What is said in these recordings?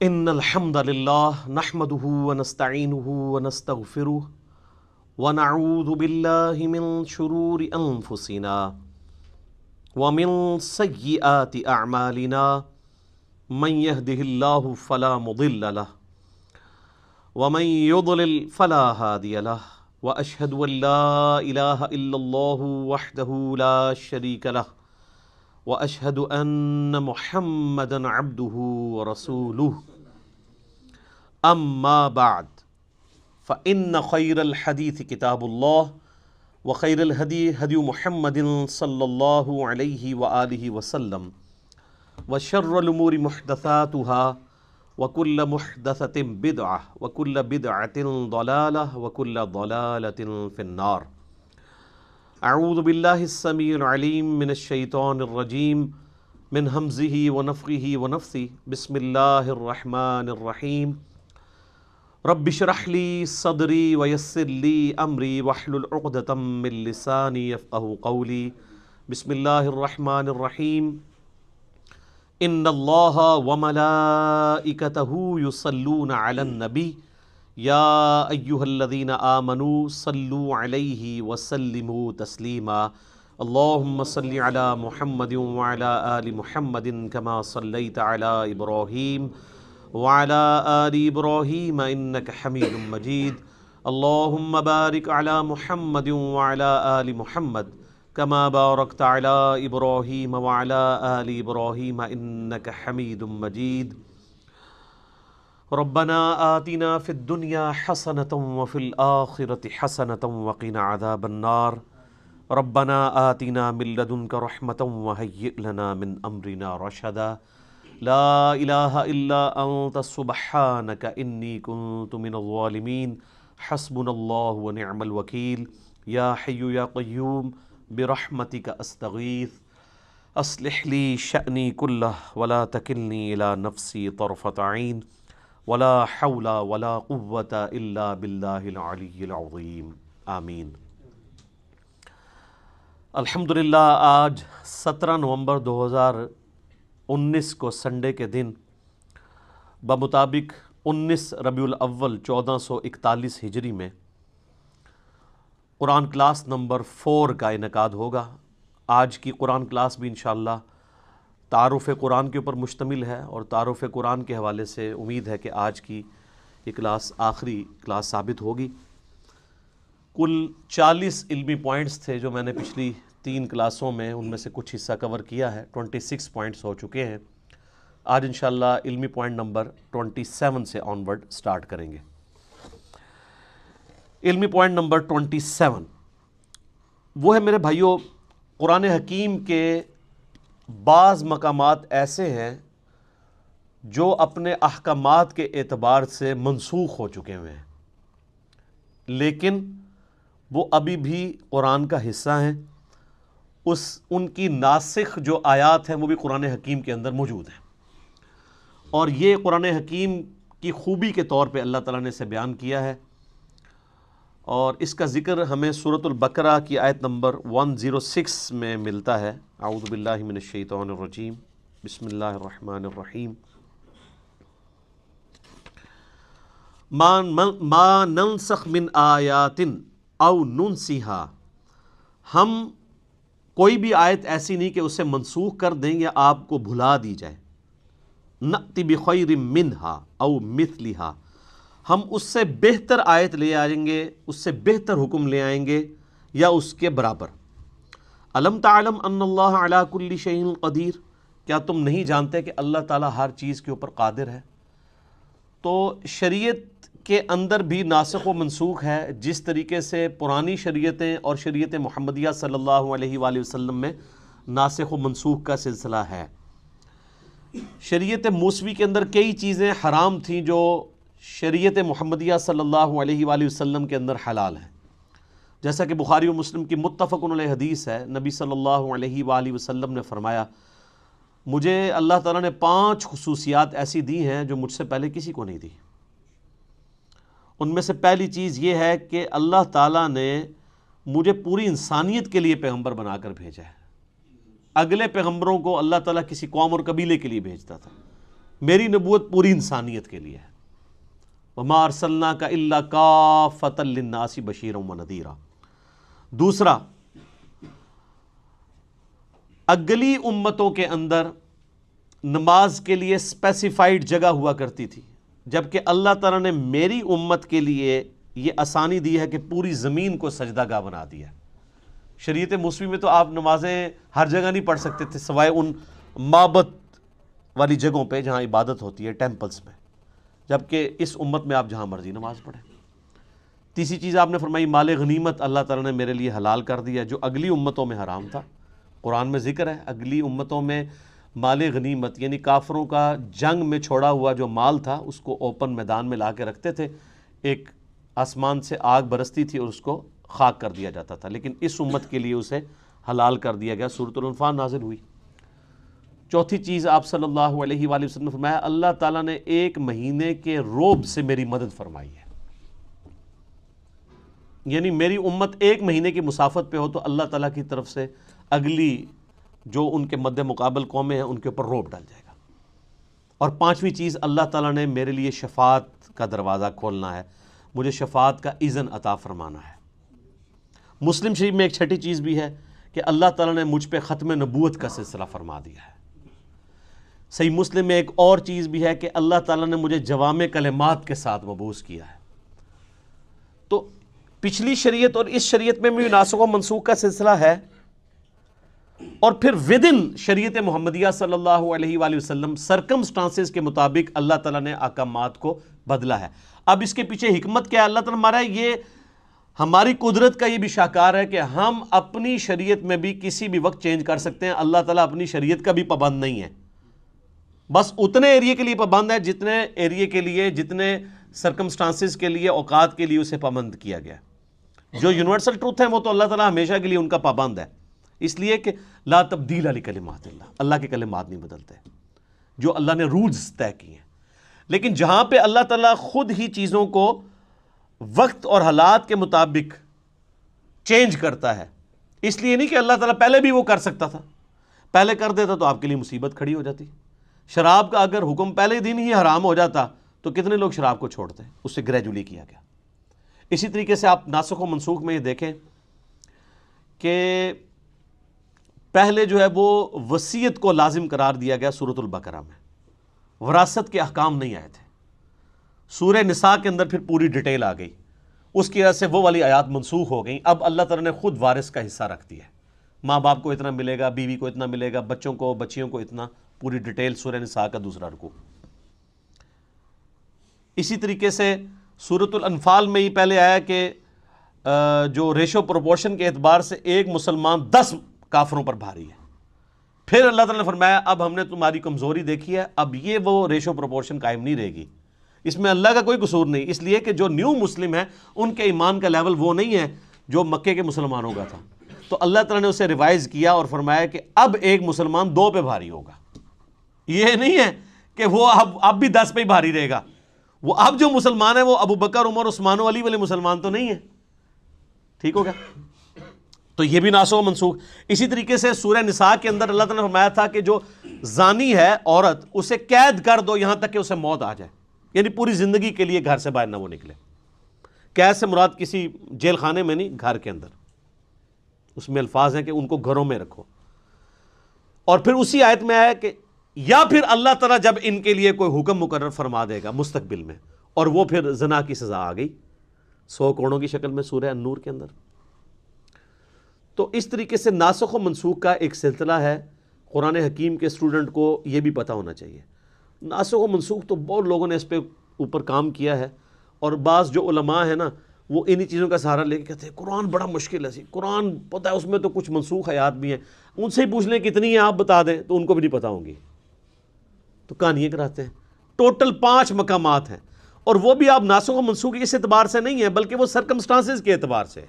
ان الحمد للہ نحمده ونستعینه ونستغفره ونعوذ باللہ من شرور انفسنا ومن سیئات اعمالنا من يهده اللہ فلا مضل له ومن يضلل فلا هادی له واشهد ان لا الہ الا اللہ وحدہ لا شریک له واشهد ان محمدا عبده ورسوله اما بعد فان خیر الحدیث کتاب اللہ وخیر الہدی ہدی محمد صلی اللہ علیہ وآلہ وسلم وشر الامور محدثاتها وكل محدثة بدعة وكل بدعة ضلالة وكل ضلالة في النار. اعوذ باللہ السمیع العلیم من الشیطان الرجیم من ہمزہ ونفخہ ونفثہ بسم اللہ الرحمن الرحیم رب اشرح لی صدری ویسر لی امری واحلل عقدۃ من لسانی یفقہوا قولی. بسم اللہ الرحمن الرحیم ان اللہ وملائکتہ یصلون علی النبی یا ایہا الذین آمنوا صلوا علیہ وسلموا تسلیما. اللہم صلی علی محمد وعلی آل محمد کما صلیت علی ابراہیم وعلی آل ابراہیم انک حمید مجید. اللہم بارک علی محمد وعلی آل محمد کما بارکت علی ابراہیم وعلی آل ابراہیم انک حمید مجید. ربنا آتنا فی الدنیا حسنة وفی الآخرة حسنة وقنا عذاب النار. ربنا آتنا من لدنک رحمة وہیئ لنا من امرنا رشدا. لا الہ الا انت سبحانک انی کنت من الظالمین. حسبنا اللہ ونعم الوکیل. یا حی یا قیوم برحمتک استغیث اصلح لی شأنی کلہ ولا تکلنی الی نفسی طرفۃ عین ولا حول ولا قوة الا باللہ العلی العظیم. آمین. الحمدللہ آج 17 نومبر 2019 کو سنڈے کے دن بمطابق 19 ربیع الاول 1441 ہجری میں قرآن کلاس نمبر 4 کا انعقاد ہوگا. آج کی قرآن کلاس بھی انشاءاللہ تعارف قرآن کے اوپر مشتمل ہے اور تعارف قرآن کے حوالے سے امید ہے کہ آج کی یہ کلاس آخری کلاس ثابت ہوگی. کل 40 علمی پوائنٹس تھے جو میں نے پچھلی 3 کلاسوں میں ان میں سے کچھ حصہ کور کیا ہے. 26 پوائنٹس ہو چکے ہیں. آج انشاءاللہ علمی پوائنٹ نمبر 27 سے آن ورڈ سٹارٹ کریں گے. علمی پوائنٹ نمبر 27 وہ ہے میرے بھائیوں، قرآن حکیم کے بعض مقامات ایسے ہیں جو اپنے احکامات کے اعتبار سے منسوخ ہو چکے ہوئے ہیں، لیکن وہ ابھی بھی قرآن کا حصہ ہیں. ان کی ناسخ جو آیات ہیں وہ بھی قرآن حکیم کے اندر موجود ہیں، اور یہ قرآن حکیم کی خوبی کے طور پہ اللہ تعالیٰ نے اسے بیان کیا ہے. اور اس کا ذکر ہمیں سورۃ البقرہ کی آیت نمبر 106 میں ملتا ہے. اعوذ باللہ من الشیطان الرجیم بسم اللہ الرحمن الرحیم. ما ننسخ من آیات او ننسیہا، ہم کوئی بھی آیت ایسی نہیں کہ اسے منسوخ کر دیں یا آپ کو بھلا دی جائے. نأتی بخیر منہا او مثلہا، ہم اس سے بہتر آیت لے آئیں گے، اس سے بہتر حکم لے آئیں گے یا اس کے برابر. الم تعلم ان اللہ علی کل شیء قدیر، کیا تم نہیں جانتے کہ اللہ تعالیٰ ہر چیز کے اوپر قادر ہے؟ تو شریعت کے اندر بھی ناسخ و منسوخ ہے، جس طریقے سے پرانی شریعتیں اور شریعت محمدیہ صلی اللہ علیہ وآلہ وسلم میں ناسخ و منسوخ کا سلسلہ ہے. شریعت موسوی کے اندر کئی چیزیں حرام تھیں جو شریعت محمدیہ صلی اللہ علیہ وآلہ وسلم کے اندر حلال ہے. جیسا کہ بخاری و مسلم کی متفق علیہ حدیث ہے، نبی صلی اللہ علیہ وآلہ وسلم نے فرمایا، مجھے اللہ تعالیٰ نے 5 خصوصیات ایسی دی ہیں جو مجھ سے پہلے کسی کو نہیں دی. ان میں سے پہلی چیز یہ ہے کہ اللہ تعالیٰ نے مجھے پوری انسانیت کے لیے پیغمبر بنا کر بھیجا ہے. اگلے پیغمبروں کو اللہ تعالیٰ کسی قوم اور قبیلے کے لیے بھیجتا تھا، میری نبوت پوری انسانیت کے لیے ہے. وما ارسلناک الا کافۃ للناس بشیرا ونذیرا. دوسرا، اگلی امتوں کے اندر نماز کے لیے اسپیسیفائڈ جگہ ہوا کرتی تھی، جبکہ اللہ تعالیٰ نے میری امت کے لیے یہ آسانی دی ہے کہ پوری زمین کو سجدہ گاہ بنا دیا ہے. شریعت موسوی میں تو آپ نمازیں ہر جگہ نہیں پڑھ سکتے تھے سوائے ان معبد والی جگہوں پہ جہاں عبادت ہوتی ہے، ٹیمپلز میں، جبکہ اس امت میں آپ جہاں مرضی نماز پڑھیں. تیسری چیز آپ نے فرمائی مال غنیمت اللہ تعالیٰ نے میرے لیے حلال کر دیا، جو اگلی امتوں میں حرام تھا. قرآن میں ذکر ہے اگلی امتوں میں مال غنیمت یعنی کافروں کا جنگ میں چھوڑا ہوا جو مال تھا اس کو اوپن میدان میں لا کے رکھتے تھے، ایک آسمان سے آگ برستی تھی اور اس کو خاک کر دیا جاتا تھا، لیکن اس امت کے لیے اسے حلال کر دیا گیا. سورۃ الانفال نازل ہوئی. چوتھی چیز آپ صلی اللہ علیہ وآلہ وسلم نے فرمایا اللہ تعالیٰ نے ایک مہینے کے روب سے میری مدد فرمائی ہے، یعنی میری امت ایک مہینے کی مسافت پہ ہو تو اللہ تعالیٰ کی طرف سے اگلی جو ان کے مد مقابل قومیں ہیں ان کے اوپر روب ڈال جائے گا. اور پانچویں چیز اللہ تعالیٰ نے میرے لیے شفاعت کا دروازہ کھولنا ہے، مجھے شفاعت کا اذن عطا فرمانا ہے. مسلم شریف میں ایک چھٹی چیز بھی ہے کہ اللہ تعالیٰ نے مجھ پہ ختم نبوت کا سلسلہ فرما دیا ہے. صحیح مسلم میں ایک اور چیز بھی ہے کہ اللہ تعالیٰ نے مجھے جوامع کلمات کے ساتھ مبعوث کیا ہے. تو پچھلی شریعت اور اس شریعت میں بھی ناسخ و منسوخ کا سلسلہ ہے، اور پھر ودن شریعت محمدیہ صلی اللہ علیہ وآلہ وسلم سرکمسٹانسز کے مطابق اللہ تعالیٰ نے احکامات کو بدلا ہے. اب اس کے پیچھے حکمت کیا ہے؟ اللہ تعالیٰ ہمارا یہ ہماری قدرت کا یہ بھی شاہکار ہے کہ ہم اپنی شریعت میں بھی کسی بھی وقت چینج کر سکتے ہیں. اللہ تعالیٰ اپنی شریعت کا بھی پابند نہیں ہے، بس اتنے ایریے کے لیے پابند ہے جتنے ایریے کے لیے، جتنے سرکمسٹانسز کے لیے، اوقات کے لیے اسے پابند کیا گیا. جو یونیورسل ٹروتھ ہیں وہ تو اللہ تعالیٰ ہمیشہ کے لیے ان کا پابند ہے، اس لیے کہ لا تبدیل لکلمات اللہ، اللہ کے کلمات نہیں بدلتے جو اللہ نے رولز طے کیے ہیں. لیکن جہاں پہ اللہ تعالیٰ خود ہی چیزوں کو وقت اور حالات کے مطابق چینج کرتا ہے، اس لیے نہیں کہ اللہ تعالیٰ پہلے بھی وہ کر سکتا تھا، پہلے کر دیتا تو آپ کے لیے مصیبت کھڑی ہو جاتی. شراب کا اگر حکم پہلے دن ہی حرام ہو جاتا تو کتنے لوگ شراب کو چھوڑتے، اس سے گریجولی کیا گیا. اسی طریقے سے آپ ناسخ و منسوخ میں یہ دیکھیں کہ پہلے جو ہے وہ وصیت کو لازم قرار دیا گیا سورۃ البقرہ میں، وراثت کے احکام نہیں آئے تھے. سورہ نساء کے اندر پھر پوری ڈیٹیل آ گئی، اس کی وجہ سے وہ والی آیات منسوخ ہو گئیں. اب اللہ تعالیٰ نے خود وارث کا حصہ رکھ دیا ہے، ماں باپ کو اتنا ملے گا، بیوی کو اتنا ملے گا، بچوں کو بچیوں کو اتنا، پوری ڈیٹیل سورہ نساء کا دوسرا رکوع. اسی طریقے سے سورۃ الانفال میں ہی پہلے آیا کہ جو ریشو پروپورشن کے اعتبار سے ایک مسلمان 10 کافروں پر بھاری ہے. پھر اللہ تعالیٰ نے فرمایا اب ہم نے تمہاری کمزوری دیکھی ہے، اب یہ وہ ریشو پروپورشن قائم نہیں رہے گی. اس میں اللہ کا کوئی قصور نہیں، اس لیے کہ جو نیو مسلم ہیں ان کے ایمان کا لیول وہ نہیں ہے جو مکے کے مسلمانوں کا تھا. تو اللہ تعالیٰ نے اسے ریوائز کیا اور فرمایا کہ اب ایک مسلمان 2 پہ بھاری ہوگا. یہ نہیں ہے کہ وہ اب بھی 10 پہ ہی بھاری رہے گا. وہ اب جو مسلمان ہیں وہ ابو بکر، عمر، عثمان و علی والے مسلمان تو نہیں ہیں. ٹھیک ہو گیا؟ تو یہ بھی ناسخ و منسوخ. اسی طریقے سے سورہ نساء کے اندر اللہ تعالیٰ نے فرمایا تھا کہ جو زانی ہے عورت اسے قید کر دو یہاں تک کہ اسے موت آ جائے، یعنی پوری زندگی کے لیے گھر سے باہر نہ وہ نکلے. قید سے مراد کسی جیل خانے میں نہیں، گھر کے اندر. اس میں الفاظ ہیں کہ ان کو گھروں میں رکھو. اور پھر اسی آیت میں آیا کہ یا پھر اللہ تعالیٰ جب ان کے لیے کوئی حکم مقرر فرما دے گا مستقبل میں، اور وہ پھر زنا کی سزا آ گئی 100 کوڑوں کی شکل میں سورہ النور کے اندر. تو اس طریقے سے ناسخ و منسوخ کا ایک سلسلہ ہے. قرآن حکیم کے اسٹوڈنٹ کو یہ بھی پتہ ہونا چاہیے. ناسخ و منسوخ تو بہت لوگوں نے اس پہ اوپر کام کیا ہے، اور بعض جو علماء ہیں نا وہ انہی چیزوں کا سہارا لے کے کہتے ہیں قرآن بڑا مشکل ہے. قرآن پتہ ہے اس میں تو کچھ منسوخ آیات بھی ہیں، ان سے ہی پوچھ لیں کتنی ہیں آپ بتا دیں تو ان کو بھی نہیں پتہ ہوں گی، تو کہانیاں کراتے ہیں. ٹوٹل 5 مقامات ہیں، اور وہ بھی آپ ناسخ و منسوخ اس اعتبار سے نہیں ہے بلکہ وہ سرکمسٹانسز کے اعتبار سے.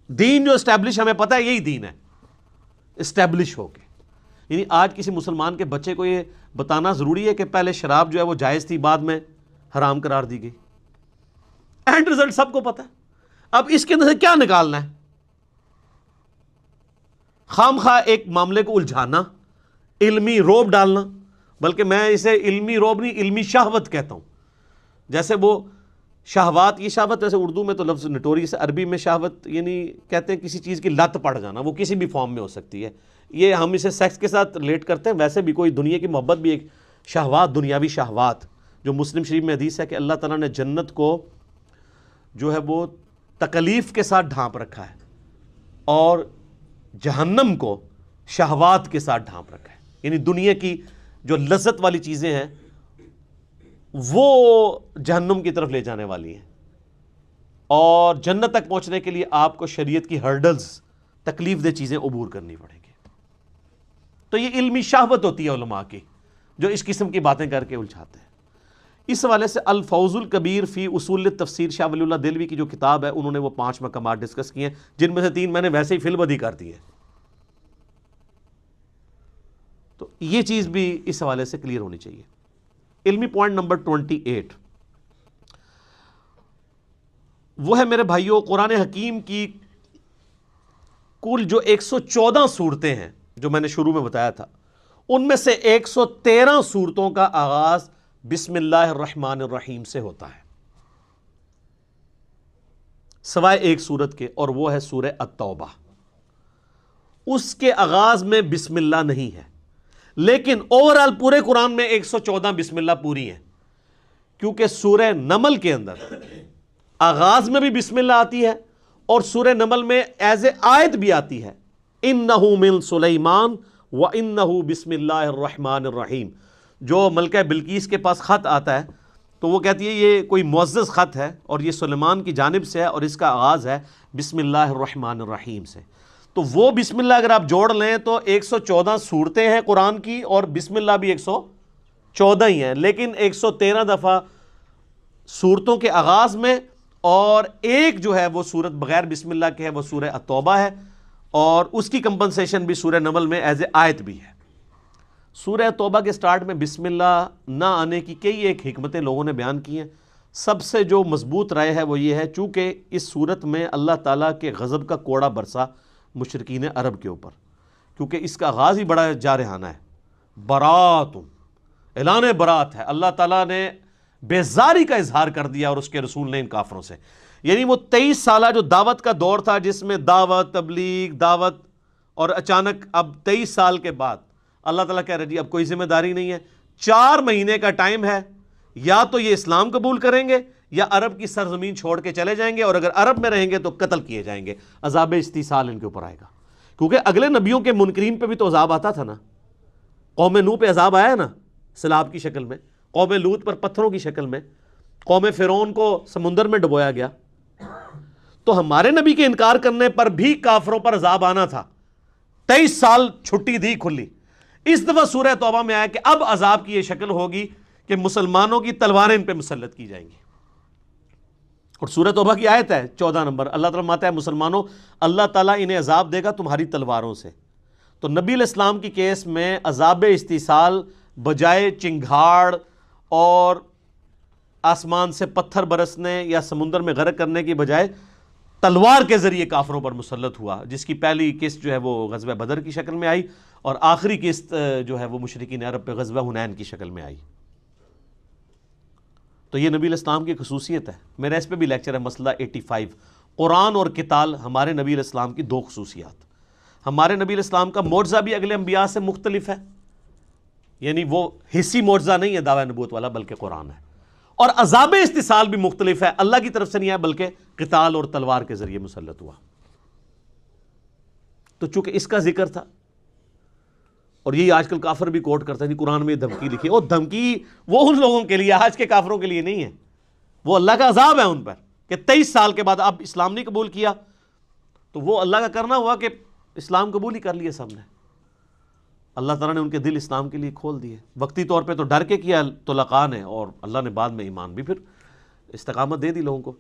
دین جو اسٹیبلش ہمیں پتہ ہے یہی دین ہے اسٹیبلش ہو کے. یعنی آج کسی مسلمان کے بچے کو یہ بتانا ضروری ہے کہ پہلے شراب جو ہے وہ جائز تھی، بعد میں حرام قرار دی گئی. اینڈ رزلٹ سب کو پتہ ہے. اب اس کے اندر سے کیا نکالنا ہے؟ خام خواہ ایک معاملے کو الجھانا، علمی روب ڈالنا، بلکہ میں اسے علمی روب نہیں، علمی شہوت کہتا ہوں. جیسے وہ شہوات، یہ شہوت ویسے اردو میں تو لفظ نٹوریس، عربی میں شہوت یعنی کہتے ہیں کسی چیز کی لت پڑ جانا، وہ کسی بھی فارم میں ہو سکتی ہے. یہ ہم اسے سیکس کے ساتھ ریلیٹ کرتے ہیں، ویسے بھی کوئی دنیا کی محبت بھی ایک شہوات، دنیاوی شہوات. جو مسلم شریف میں حدیث ہے کہ اللہ تعالیٰ نے جنت کو جو ہے وہ تکلیف کے ساتھ ڈھانپ رکھا ہے اور جہنم کو شہوات کے ساتھ ڈھانپ رکھا ہے. یعنی دنیا کی جو لذت والی چیزیں ہیں وہ جہنم کی طرف لے جانے والی ہیں، اور جنت تک پہنچنے کے لیے آپ کو شریعت کی ہرڈلز، تکلیف دہ چیزیں عبور کرنی پڑیں گی. تو یہ علمی شہوت ہوتی ہے علماء کی، جو اس قسم کی باتیں کر کے الجھاتے ہیں. اس حوالے سے الفوز الکبیر فی اصول تفسیر شاہ ولی اللہ دہلوی کی جو کتاب ہے، انہوں نے وہ 5 مقامات ڈسکس کیے ہیں، جن میں سے 3 میں نے ویسے ہی فی البدی کر دی ہے. تو یہ چیز بھی اس حوالے سے کلیئر ہونی چاہیے. علمی پوائنٹ نمبر 28 وہ ہے میرے بھائیوں، قرآن حکیم کی کل جو 114 صورتیں ہیں جو میں نے شروع میں بتایا تھا، ان میں سے 113 صورتوں کا آغاز بسم اللہ الرحمن الرحیم سے ہوتا ہے، سوائے ایک صورت کے، اور وہ ہے سورہ التوبہ. اس کے آغاز میں بسم اللہ نہیں ہے، لیکن اوورال پورے قرآن میں 114 بسم اللہ پوری ہیں، کیونکہ سورہ نمل کے اندر آغاز میں بھی بسم اللہ آتی ہے، اور سورہ نمل میں ایز اے آیت بھی آتی ہے، اِنَّهُ مِن سُلَيْمَانَ وَإِنَّهُ بسم اللہ الرحمن الرحیم. جو ملکہ بلقیس کے پاس خط آتا ہے تو وہ کہتی ہے یہ کوئی معزز خط ہے اور یہ سلیمان کی جانب سے ہے، اور اس کا آغاز ہے بسم اللہ الرحمن الرحیم سے. تو وہ بسم اللہ اگر آپ جوڑ لیں تو 114 صورتیں ہیں قرآن کی، اور بسم اللہ بھی 114 ہی ہیں، لیکن 113 دفعہ صورتوں کے آغاز میں، اور ایک جو ہے وہ صورت بغیر بسم اللہ کے ہے، وہ سورہ التوبہ ہے، اور اس کی کمپنسیشن بھی سورہ نمل میں ایز اے آیت بھی ہے. سورہ توبہ کے سٹارٹ میں بسم اللہ نہ آنے کی کئی ایک حکمتیں لوگوں نے بیان کی ہیں. سب سے جو مضبوط رائے ہے وہ یہ ہے، چونکہ اس صورت میں اللہ تعالیٰ کے غضب کا کوڑا برسا مشرکین عرب کے اوپر، کیونکہ اس کا آغاز ہی بڑا جارحانہ ہے، برات، اعلان برات ہے. اللہ تعالیٰ نے بیزاری کا اظہار کر دیا اور اس کے رسول نے ان کافروں سے. یعنی وہ 23 سالہ جو دعوت کا دور تھا، جس میں دعوت، تبلیغ، دعوت، اور اچانک اب 23 سال کے بعد اللہ تعالیٰ کہہ رہے جی اب کوئی ذمہ داری نہیں ہے، 4 مہینے کا ٹائم ہے، یا تو یہ اسلام قبول کریں گے یا عرب کی سرزمین چھوڑ کے چلے جائیں گے، اور اگر عرب میں رہیں گے تو قتل کیے جائیں گے. عذاب استیصال ان کے اوپر آئے گا، کیونکہ اگلے نبیوں کے منکرین پہ بھی تو عذاب آتا تھا نا. قوم نوح پہ عذاب آیا نا سیلاب کی شکل میں، قوم لوط پر پتھروں کی شکل میں، قوم فرعون کو سمندر میں ڈبویا گیا. تو ہمارے نبی کے انکار کرنے پر بھی کافروں پر عذاب آنا تھا. 23 سال چھٹی دی کھلی. اس دفعہ سورہ توبہ میں آیا کہ اب عذاب کی یہ شکل ہوگی کہ مسلمانوں کی تلواریں ان پہ مسلط کی جائیں گی. اور سورہ توبہ کی آیت ہے 14 نمبر، اللہ تعالیٰ فرماتا ہے مسلمانوں اللہ تعالیٰ انہیں عذاب دے گا تمہاری تلواروں سے. تو نبی علیہ السلام کی کیس میں عذاب استیصال بجائے چنگھاڑ اور آسمان سے پتھر برسنے یا سمندر میں غرق کرنے کی بجائے تلوار کے ذریعے کافروں پر مسلط ہوا، جس کی پہلی قسط جو ہے وہ غزوہ بدر کی شکل میں آئی، اور آخری قسط جو ہے وہ مشرکین عرب پہ غزوہ حنین کی شکل میں آئی. تو یہ نبی علیہ السلام کی خصوصیت ہے. میرا اس پہ بھی لیکچر ہے، مسئلہ 85، قرآن اور قتال ہمارے نبی علیہ السلام کی 2 خصوصیات. ہمارے نبی علیہ السلام کا معجزہ بھی اگلے انبیاء سے مختلف ہے، یعنی وہ حصی معجزہ نہیں ہے دعوی نبوت والا، بلکہ قرآن ہے. اور عذاب استیصال بھی مختلف ہے، اللہ کی طرف سے نہیں ہے بلکہ قتال اور تلوار کے ذریعے مسلط ہوا. تو چونکہ اس کا ذکر تھا، اور یہی آج کل کافر بھی کوٹ کرتا ہے کہ قرآن میں دھمکی لکھی ہے. اور دھمکی وہ ان لوگوں کے لیے، آج کے کافروں کے لیے نہیں ہے، وہ اللہ کا عذاب ہے ان پر کہ 23 سال کے بعد اب اسلام نہیں قبول کیا. تو وہ اللہ کا کرنا ہوا کہ اسلام قبول ہی کر لیے سب نے. اللہ تعالیٰ نے ان کے دل اسلام کے لیے کھول دیے. وقتی طور پہ تو ڈر کے کیا تو لقاء نے، اور اللہ نے بعد میں ایمان بھی پھر استقامت دے دی لوگوں کو.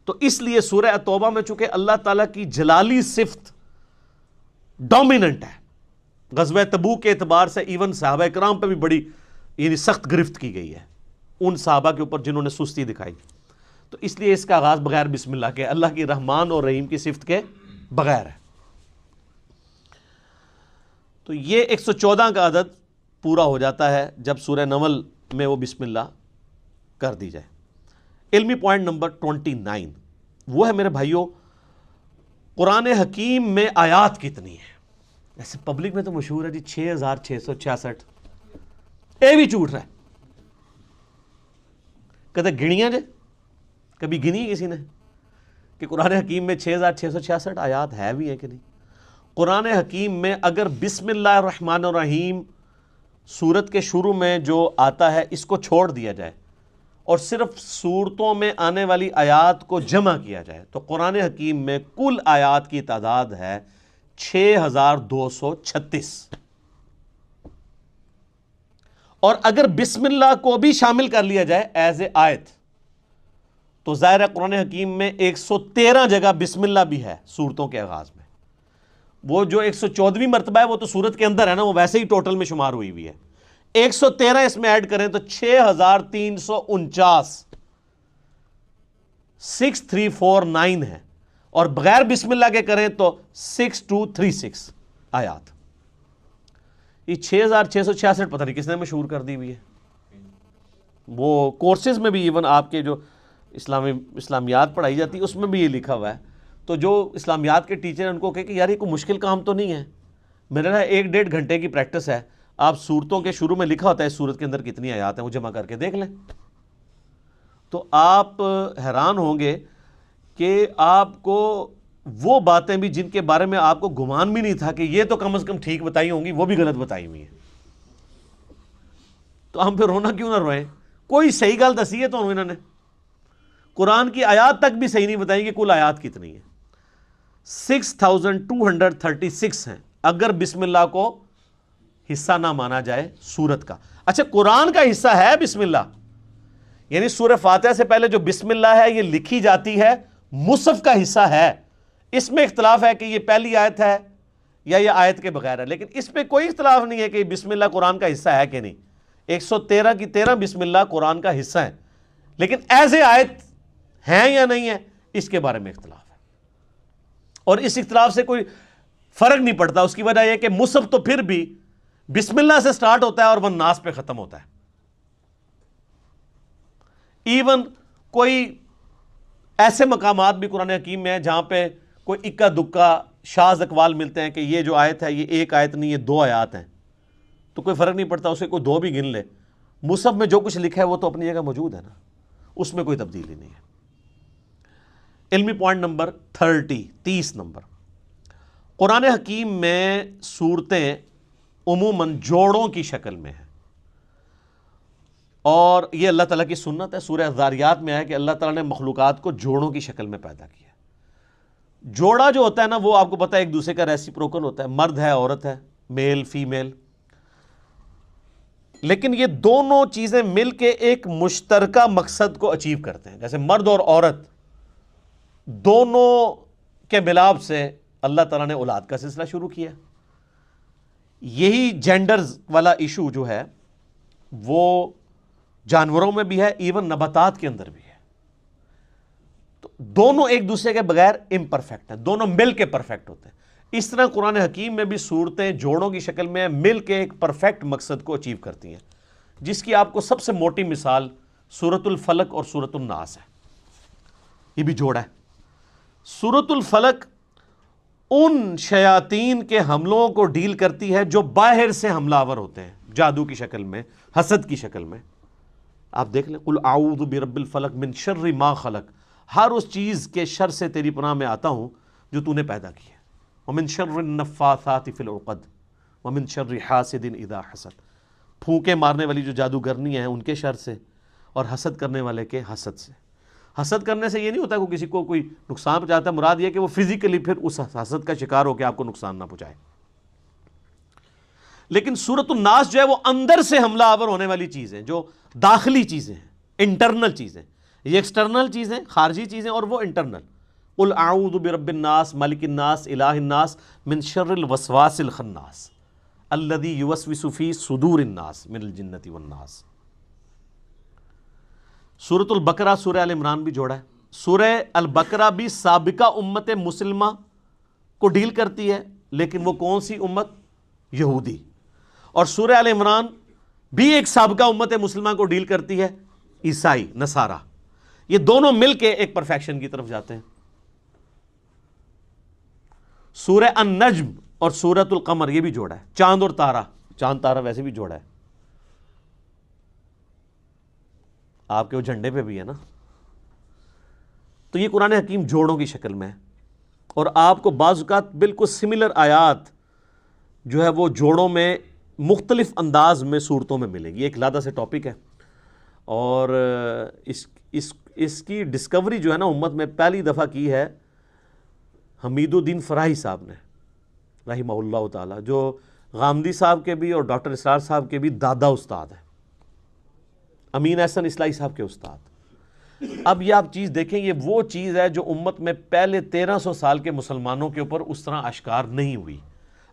تو اس لیے سورہ التوبہ میں چونکہ اللہ تعالیٰ کی جلالی صفت ڈومیننٹ ہے، غزوہ تبوک کے اعتبار سے ایون صحابہ کرام پہ بھی بڑی یعنی سخت گرفت کی گئی ہے، ان صحابہ کے اوپر جنہوں نے سستی دکھائی. تو اس لیے اس کا آغاز بغیر بسم اللہ کے، اللہ کی رحمان اور رحیم کی صفت کے بغیر ہے. تو یہ 114 کا عدد پورا ہو جاتا ہے جب سورہ نمل میں وہ بسم اللہ کر دی جائے۔ علمی پوائنٹ نمبر 29 وہ ہے میرے بھائیوں، قرآن حکیم میں آیات کتنی ہیں؟ ایسے پبلک میں تو مشہور ہے جی 6666، اے بھی جھوٹ رہا ہے، کہتے گنیاں جے، کبھی گنی کسی نے کہ قرآن حکیم میں 6666 آیات ہے بھی ہیں کہ نہیں؟ قرآن حکیم میں اگر بسم اللہ الرحمن الرحیم سورت کے شروع میں جو آتا ہے اس کو چھوڑ دیا جائے اور صرف سورتوں میں آنے والی آیات کو جمع کیا جائے تو قرآن حکیم میں کل آیات کی تعداد ہے 6236۔ اور اگر بسم اللہ کو بھی شامل کر لیا جائے ایز اے آیت تو ظاہر ہے قرآن حکیم میں 113 جگہ بسم اللہ بھی ہے سورتوں کے آغاز میں۔ وہ جو 114ویں مرتبہ ہے وہ تو سورت کے اندر ہے نا، وہ ویسے ہی ٹوٹل میں شمار ہوئی ہوئی ہے۔ 113 اس میں ایڈ کریں تو 6349 6349 ہے، اور بغیر بسم اللہ کے کریں تو 6236 آیات۔ یہ 6666 پتہ نہیں کس نے مشہور کر دی ہوئی ہے۔ وہ کورسز میں بھی ایون آپ کے جو اسلامیات پڑھائی جاتی ہے اس میں بھی یہ لکھا ہوا ہے، تو جو اسلامیات کے ٹیچر ہیں ان کو کہے کہ یار یہ کوئی مشکل کام تو نہیں ہے، میرا نا 1-1.5 گھنٹے کی پریکٹس ہے، آپ سورتوں کے شروع میں لکھا ہوتا ہے سورت کے اندر کتنی آیات ہیں وہ جمع کر کے دیکھ لیں، تو آپ حیران ہوں گے کہ آپ کو وہ باتیں بھی جن کے بارے میں آپ کو گمان بھی نہیں تھا کہ یہ تو کم از کم ٹھیک بتائی ہوں گی وہ بھی غلط بتائی ہوئی ہیں۔ تو ہم پھر رونا کیوں نہ روئیں؟ کوئی صحیح گل دسی ہے تو انہوں نے قرآن کی آیات تک بھی صحیح نہیں بتائیں کہ کل آیات کتنی ہے۔ 6236 ہیں اگر بسم اللہ کو حصہ نہ مانا جائے سورت کا۔ اچھا قرآن کا حصہ ہے بسم اللہ، یعنی سورہ فاتحہ سے پہلے جو بسم اللہ ہے یہ لکھی جاتی ہے، مصحف کا حصہ ہے۔ اس میں اختلاف ہے کہ یہ پہلی آیت ہے یا یہ آیت کے بغیر ہے، لیکن اس پہ کوئی اختلاف نہیں ہے کہ بسم اللہ قرآن کا حصہ ہے کہ نہیں۔ 113 کی 13 بسم اللہ قرآن کا حصہ ہے، لیکن ایز اے آیت ہیں یا نہیں ہے اس کے بارے میں اختلاف ہے، اور اس اختلاف سے کوئی فرق نہیں پڑتا۔ اس کی وجہ یہ کہ مصحف تو پھر بھی بسم اللہ سے سٹارٹ ہوتا ہے اور والناس پہ ختم ہوتا ہے۔ ایون کوئی ایسے مقامات بھی قرآن حکیم میں ہیں جہاں پہ کوئی اکا دکا شاذ اقوال ملتے ہیں کہ یہ جو آیت ہے یہ ایک آیت نہیں، یہ 2 آیات ہیں، تو کوئی فرق نہیں پڑتا، اسے کوئی 2 بھی گن لے، مصحف میں جو کچھ لکھا ہے وہ تو اپنی جگہ موجود ہے نا، اس میں کوئی تبدیلی نہیں ہے۔ علمی پوائنٹ نمبر 30 نمبر، قرآن حکیم میں صورتیں عموماً جوڑوں کی شکل میں ہیں، اور یہ اللہ تعالیٰ کی سنت ہے۔ سورہ ذاریات میں ہے کہ اللہ تعالیٰ نے مخلوقات کو جوڑوں کی شکل میں پیدا کیا ہے۔ جوڑا جو ہوتا ہے نا وہ آپ کو پتہ ہے ایک دوسرے کا ریسیپروکل ہوتا ہے، مرد ہے عورت ہے، میل فیمیل، لیکن یہ دونوں چیزیں مل کے ایک مشترکہ مقصد کو اچیو کرتے ہیں۔ جیسے مرد اور عورت دونوں کے ملاپ سے اللہ تعالیٰ نے اولاد کا سلسلہ شروع کیا۔ یہی جینڈرز والا ایشو جو ہے وہ جانوروں میں بھی ہے، ایون نباتات کے اندر بھی ہے۔ تو دونوں ایک دوسرے کے بغیر امپرفیکٹ ہیں، دونوں مل کے پرفیکٹ ہوتے ہیں۔ اس طرح قرآن حکیم میں بھی صورتیں جوڑوں کی شکل میں مل کے ایک پرفیکٹ مقصد کو اچیو کرتی ہیں، جس کی آپ کو سب سے موٹی مثال سورۃ الفلق اور سورۃ الناس ہے۔ یہ بھی جوڑا ہے۔ سورۃ الفلق ان شیاطین کے حملوں کو ڈیل کرتی ہے جو باہر سے حملہ آور ہوتے ہیں، جادو کی شکل میں، حسد کی شکل میں۔ آپ دیکھ لیں، قل اعوذ برب الفلق من شر ما خلق، ہر اس چیز کے شر سے تیری پناہ میں آتا ہوں جو تو نے پیدا کی ہے۔ ومن شر النفاثات فی العقد ومن شر حاسد اذا حسد، پھونکے مارنے والی جو جادوگرنی ہیں ان کے شر سے، اور حسد کرنے والے کے حسد سے۔ حسد کرنے سے یہ نہیں ہوتا کہ کسی کو کوئی نقصان پہنچاتا ہے، مراد یہ کہ وہ فزیکلی پھر اس حسد کا شکار ہو کے آپ کو نقصان نہ پہنچائے۔ لیکن سورۃ الناس جو ہے وہ اندر سے حملہ آور ہونے والی چیزیں، جو داخلی چیزیں ہیں، انٹرنل چیزیں، یہ ایکسٹرنل چیزیں، خارجی چیزیں، اور وہ انٹرنل۔ قل اعوذ برب الناس ملک الناس الہ الناس من شر الوسواس الخناس الذی یوسوس فی صدور الناس من الجنۃ والناس۔ سورۃ البقرہ سورہ ال عمران بھی جوڑا ہے۔ سورہ البقرہ بھی سابقہ امت مسلمہ کو ڈیل کرتی ہے، لیکن وہ کون سی امت؟ یہودی۔ اور سورہ آل عمران بھی ایک سابقہ امت مسلمہ کو ڈیل کرتی ہے، عیسائی نصارہ، یہ دونوں مل کے ایک پرفیکشن کی طرف جاتے ہیں۔ سورہ النجم اور سورۃ القمر یہ بھی جوڑا ہے، چاند اور تارہ، چاند تارہ ویسے بھی جوڑا ہے، آپ کے وہ جھنڈے پہ بھی ہے نا۔ تو یہ قرآن حکیم جوڑوں کی شکل میں ہے، اور آپ کو بعض اوقات بالکل سملر آیات جو ہے وہ جوڑوں میں مختلف انداز میں صورتوں میں ملے گی۔ ایک علیحدہ سے ٹاپک ہے، اور اس کی ڈسکوری جو ہے نا امت میں پہلی دفعہ کی ہے حمید الدین فراہی صاحب نے رحمہ اللہ تعالی، جو غامدی صاحب کے بھی اور ڈاکٹر اسرار صاحب کے بھی دادا استاد ہیں، امین احسن اصلاحی صاحب کے استاد۔ اب یہ آپ چیز دیکھیں، یہ وہ چیز ہے جو امت میں پہلے 1300 سال کے مسلمانوں کے اوپر اس طرح اشکار نہیں ہوئی،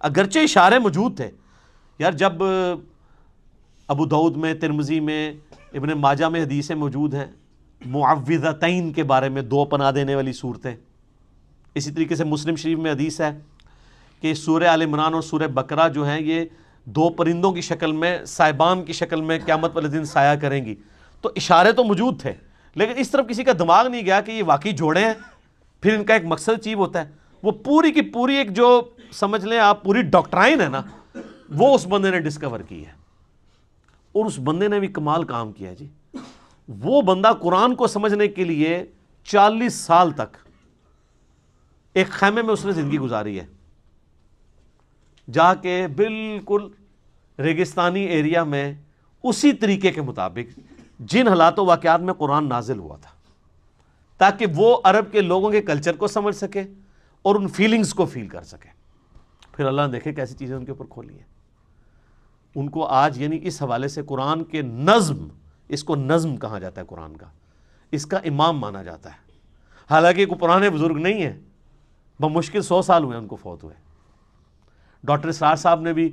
اگرچہ اشارے موجود تھے۔ یار جب ابو داؤد میں، ترمذی میں، ابن ماجہ میں حدیثیں موجود ہیں معوذتین کے بارے میں، 2 پناہ دینے والی صورتیں، اسی طریقے سے مسلم شریف میں حدیث ہے کہ سورہ آل عمران اور سورہ بقرہ جو ہیں یہ 2 پرندوں کی شکل میں، صائبان کی شکل میں قیامت والے دن سایہ کریں گی، تو اشارے تو موجود تھے، لیکن اس طرف کسی کا دماغ نہیں گیا کہ یہ واقعی جوڑے ہیں، پھر ان کا ایک مقصد اچیو ہوتا ہے۔ وہ پوری کی پوری ایک جو سمجھ لیں آپ پوری ڈاکٹرائن ہے نا، وہ اس بندے نے ڈسکور کی ہے، اور اس بندے نے بھی کمال کام کیا ہے جی۔ وہ بندہ قرآن کو سمجھنے کے لیے 40 سال تک ایک خیمے میں اس نے زندگی گزاری ہے، جا کے بالکل ریگستانی ایریا میں اسی طریقے کے مطابق جن حالات و واقعات میں قرآن نازل ہوا تھا، تاکہ وہ عرب کے لوگوں کے کلچر کو سمجھ سکے اور ان فیلنگز کو فیل کر سکے۔ پھر اللہ نے دیکھے کیسی چیزیں ان کے اوپر کھولی ہیں۔ ان کو آج یعنی اس حوالے سے قرآن کے نظم، اس کو نظم کہا جاتا ہے، قرآن کا اس کا امام مانا جاتا ہے، حالانکہ کوئی پرانے بزرگ نہیں ہے، بمشکل 100 سال ہوئے ان کو فوت ہوئے۔ ڈاکٹر اسرار صاحب نے بھی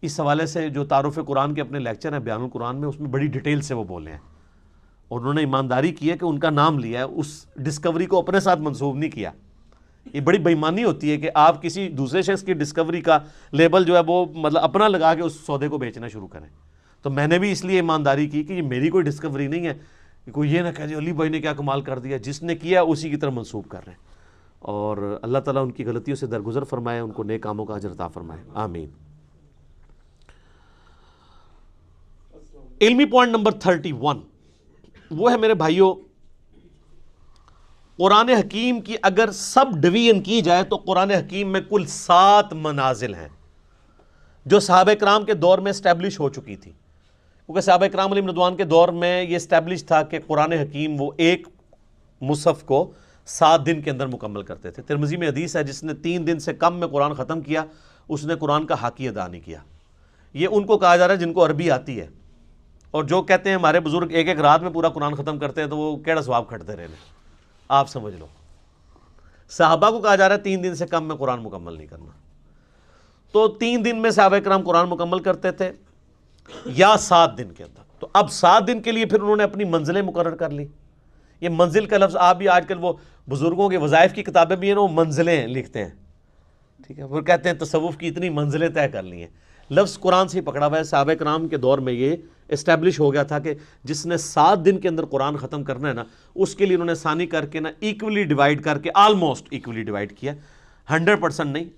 اس حوالے سے جو تعارف قرآن کے اپنے لیکچر ہیں بیان القرآن میں، اس میں بڑی ڈیٹیل سے وہ بولے ہیں، اور انہوں نے ایمانداری کی ہے کہ ان کا نام لیا ہے، اس ڈسکوری کو اپنے ساتھ منسوب نہیں کیا۔ یہ بڑی بے ایمانی ہوتی ہے کہ آپ کسی دوسرے شخص کی ڈسکوری کا لیبل جو ہے وہ مطلب اپنا لگا کے اس سودے کو بیچنا شروع کریں۔ تو میں نے بھی اس لیے ایمانداری کی کہ یہ میری کوئی ڈسکوری نہیں ہے، کہ کوئی یہ نہ کہے علی بھائی نے کیا کمال کر دیا، جس نے کیا اسی کی طرف منسوب کر رہے ہیں۔ اور اللہ تعالیٰ ان کی غلطیوں سے درگزر فرمائے، ان کو نیک کاموں کا اجر عطا فرمائے، آمین۔ علمی پوائنٹ نمبر 31 وہ ہے میرے بھائیوں، قرآن حکیم کی اگر سب ڈویژن کی جائے تو قرآن حکیم میں کل 7 منازل ہیں جو صحابہ کرام کے دور میں اسٹیبلش ہو چکی تھی، کیونکہ صحابہ کرام علیہم رضوان کے دور میں یہ اسٹیبلش تھا کہ قرآن حکیم وہ ایک مصحف کو 7 دن کے اندر مکمل کرتے تھے۔ ترمذی میں حدیث ہے جس نے 3 دن سے کم میں قرآن ختم کیا اس نے قرآن کا حق ہی ادا نہیں کیا۔ یہ ان کو کہا جا رہا ہے جن کو عربی آتی ہے، اور جو کہتے ہیں ہمارے بزرگ ایک ایک رات میں پورا قرآن ختم کرتے ہیں تو وہ کیڑا ثواب کھٹتے رہے، آپ سمجھ لو۔ صحابہ کو کہا جا رہا ہے 3 دن سے کم میں قرآن مکمل نہیں کرنا، تو 3 دن میں صحابہ کرام قرآن مکمل کرتے تھے یا 7 دن کے اندر۔ تو اب 7 دن کے لیے پھر انہوں نے اپنی منزلیں مقرر کر لی۔ یہ منزل کا لفظ آپ بھی آج کل وہ بزرگوں کے وظائف کی کتابیں بھی ہیں نا، وہ منزلیں لکھتے ہیں، ٹھیک ہے، وہ کہتے ہیں تصوف کی اتنی منزلیں طے کر لی ہیں۔ لفظ قرآن سے ہی پکڑا ہوا ہے۔ صحابہ کرام کے دور میں یہ اسٹیبلش ہو گیا تھا کہ جس نے 7 دن کے اندر قرآن ختم کرنا ہے نا، اس کے لیے انہوں نے ثانی کر کے نا ایکولی ڈیوائڈ کر کے، آلموسٹ ایکولی ڈیوائڈ کیا، 100% نہیں۔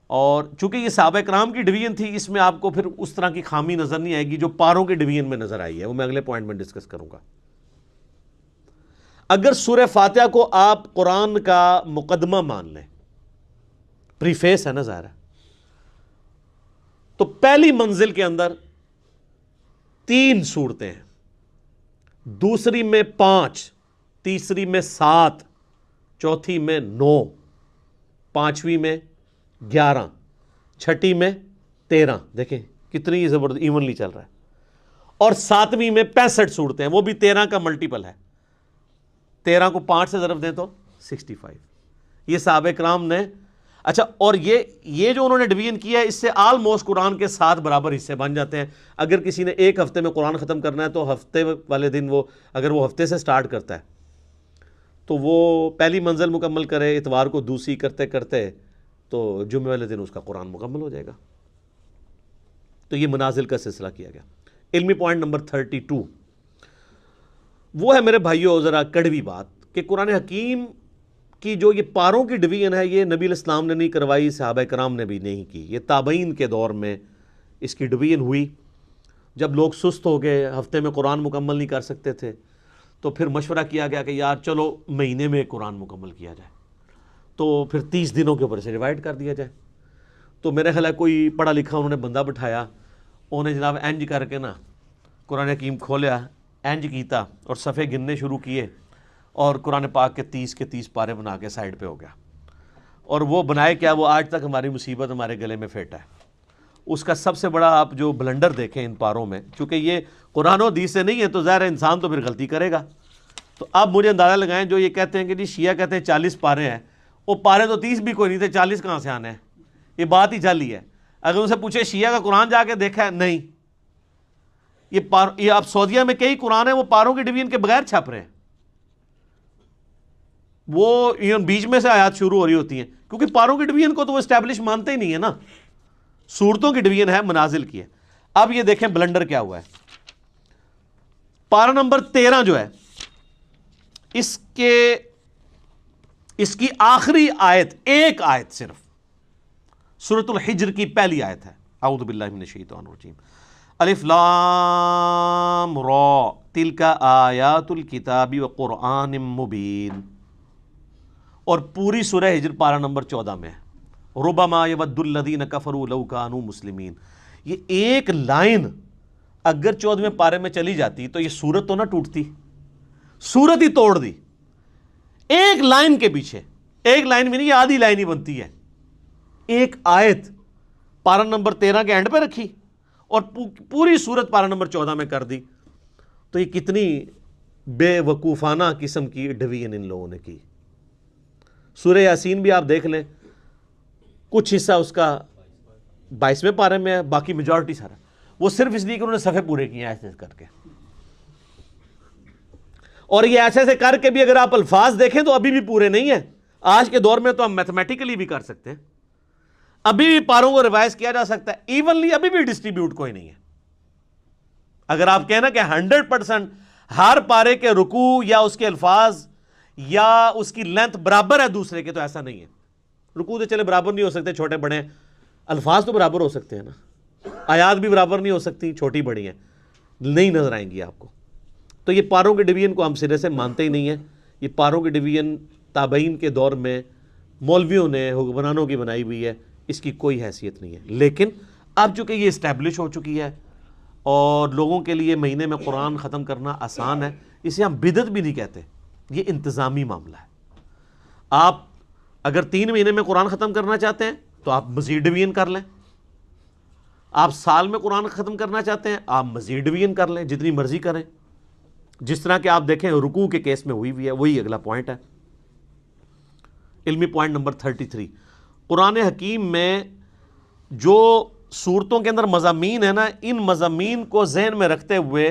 اور چونکہ یہ صحابہ کرام کی ڈویژن تھی، اس میں آپ کو پھر اس طرح کی خامی نظر نہیں آئے گی جو پاروں کے ڈویژن میں نظر آئی ہے، وہ میں اگلے پوائنٹ میں ڈسکس کروں گا۔ اگر سورہ فاتحہ کو آپ قرآن کا مقدمہ مان لیں، پریفیس ہے نا ظاہر ہے، تو پہلی منزل کے اندر 3 صورتیں ہیں، دوسری میں 5، تیسری میں 7، چوتھی میں 9، پانچویں میں 11، چھٹی میں 13۔ دیکھیں کتنی زبردست ایونلی چل رہا ہے۔ اور 7ویں میں 65 صورتیں ہیں، وہ بھی 13 کا ملٹیپل ہے، 13 کو 5 سے ضرب دیں تو 65۔ یہ صحابہ کرام نے، اچھا، اور یہ جو انہوں نے ڈویژن کیا ہے اس سے آلموسٹ قرآن کے 7 برابر حصے بن جاتے ہیں۔ اگر کسی نے ایک ہفتے میں قرآن ختم کرنا ہے تو ہفتے والے دن وہ، اگر وہ ہفتے سے سٹارٹ کرتا ہے تو وہ پہلی منزل مکمل کرے، اتوار کو دوسری کرتے کرتے تو جمعے والے دن اس کا قرآن مکمل ہو جائے گا۔ تو یہ منازل کا سلسلہ کیا گیا۔ علمی پوائنٹ نمبر 32 وہ ہے میرے بھائیوں ذرا کڑوی بات کہ قرآن حکیم کی جو یہ پاروں کی ڈویژن ہے یہ نبی علیہ السلام نے نہیں کروائی، صحابہ کرام نے بھی نہیں کی، یہ تابعین کے دور میں اس کی ڈویژن ہوئی۔ جب لوگ سست ہو گئے، ہفتے میں قرآن مکمل نہیں کر سکتے تھے، تو پھر مشورہ کیا گیا کہ یار چلو مہینے میں قرآن مکمل کیا جائے، تو پھر 30 دنوں کے اوپر سے ڈیوائڈ کر دیا جائے۔ تو میرے خیال ہے کوئی پڑھا لکھا انہوں نے بندہ بٹھایا، انہیں جناب اینج کر کے نا قرآن حکیم کھولیا، اینج کیتا اور صفحے گننے شروع کیے، اور قرآن پاک کے 30 پارے بنا کے سائڈ پہ ہو گیا۔ اور وہ بنائے کیا، وہ آج تک ہماری مصیبت ہمارے گلے میں پھیٹا ہے۔ اس کا سب سے بڑا آپ جو بلنڈر دیکھیں ان پاروں میں، چونکہ یہ قرآن و حدیث سے نہیں ہے تو ظاہر ہے انسان تو پھر غلطی کرے گا۔ تو اب مجھے اندازہ لگائیں جو یہ کہتے ہیں کہ جی شیعہ کہتے ہیں 40 پارے ہیں، وہ پارے تو 30 بھی کوئی نہیں تھے، 40 کہاں سے آنے ہیں؟ یہ بات ہی چلی ہے۔ اگر ان سے پوچھے شیعہ کا قرآن جا کے دیکھا ہے، نہیں۔ یہ اب سعودیہ میں کئی قرآن ہیں وہ پاروں کی ڈویژن کے بغیر چھپ رہے ہیں، وہ بیچ میں سے آیات شروع ہو رہی ہوتی ہیں، کیونکہ پاروں کی ڈویژن کو تو وہ اسٹیبلش مانتے ہی نہیں ہے نا، صورتوں کی ڈویژن ہے، منازل کی ہے۔ اب یہ دیکھیں بلنڈر کیا ہوا ہے۔ پارہ نمبر 13 جو ہے اس کی آخری آیت، ایک آیت صرف، سورۃ الحجر کی پہلی آیت ہے، اعوذ باللہ من الشیطان الرجیم، الف لام را تلک آیات الکتاب وقرآن مبین، اور پوری سورہ ہجر پارہ نمبر 14 میں ہے، ربما یود الذین کفروا لو کانوا مسلمین۔ یہ ایک لائن اگر 14ویں پارے میں چلی جاتی تو یہ سورت تو نہ ٹوٹتی، سورت ہی توڑ دی۔ ایک لائن کے پیچھے، ایک لائن بھی نہیں، یہ آدھی لائن ہی بنتی ہے، ایک آیت پارہ نمبر 13 کے اینڈ پہ رکھی اور پوری سورت پارہ نمبر 14 میں کر دی۔ تو یہ کتنی بے وقوفانہ قسم کی ڈویژن ان لوگوں نے کی۔ سورہ یاسین بھی آپ دیکھ لیں، کچھ حصہ اس کا 22ویں پارے میں ہے، باقی میجورٹی سارا وہ صرف اس لیے کہ انہوں نے صفحے پورے کیے ہیں ایسے کر کے۔ اور یہ ایسے ایسے کر کے بھی اگر آپ الفاظ دیکھیں تو ابھی بھی پورے نہیں ہیں۔ آج کے دور میں تو ہم میتھمیٹیکلی بھی کر سکتے ہیں، ابھی بھی پاروں کو ریوائز کیا جا سکتا ہے، ایونلی ابھی بھی ڈسٹریبیوٹ کوئی نہیں ہے۔ اگر آپ کہنا کہ 100% ہر پارے کے رکوع یا اس کے الفاظ یا اس کی لینتھ برابر ہے دوسرے کے، تو ایسا نہیں ہے۔ رکوع تو چلے برابر نہیں ہو سکتے، چھوٹے بڑے، الفاظ تو برابر ہو سکتے ہیں نا، آیات بھی برابر نہیں ہو سکتی، چھوٹی بڑی ہیں، نہیں نظر آئیں گی آپ کو۔ تو یہ پاروں کے ڈویژن کو ہم سرے سے مانتے ہی نہیں ہیں۔ یہ پاروں کی ڈویژن تابعین کے دور میں مولویوں نے، حکمرانوں کی بنائی ہوئی ہے، اس کی کوئی حیثیت نہیں ہے۔ لیکن اب چونکہ یہ اسٹیبلش ہو چکی ہے اور لوگوں کے لیے مہینے میں قرآن ختم کرنا آسان ہے، اسے ہم بدعت بھی نہیں کہتے، یہ انتظامی معاملہ ہے۔ آپ اگر 3 مہینے میں قرآن ختم کرنا چاہتے ہیں تو آپ مزید ڈویژن کر لیں، آپ سال میں قرآن ختم کرنا چاہتے ہیں آپ مزید ڈویژن کر لیں، جتنی مرضی کریں، جس طرح کہ آپ دیکھیں رکوع کے کیس میں ہوئی ہے، وہی اگلا پوائنٹ ہے۔ علمی پوائنٹ نمبر 33، قرآن حکیم میں جو صورتوں کے اندر مضامین ہیں نا، ان مضامین کو ذہن میں رکھتے ہوئے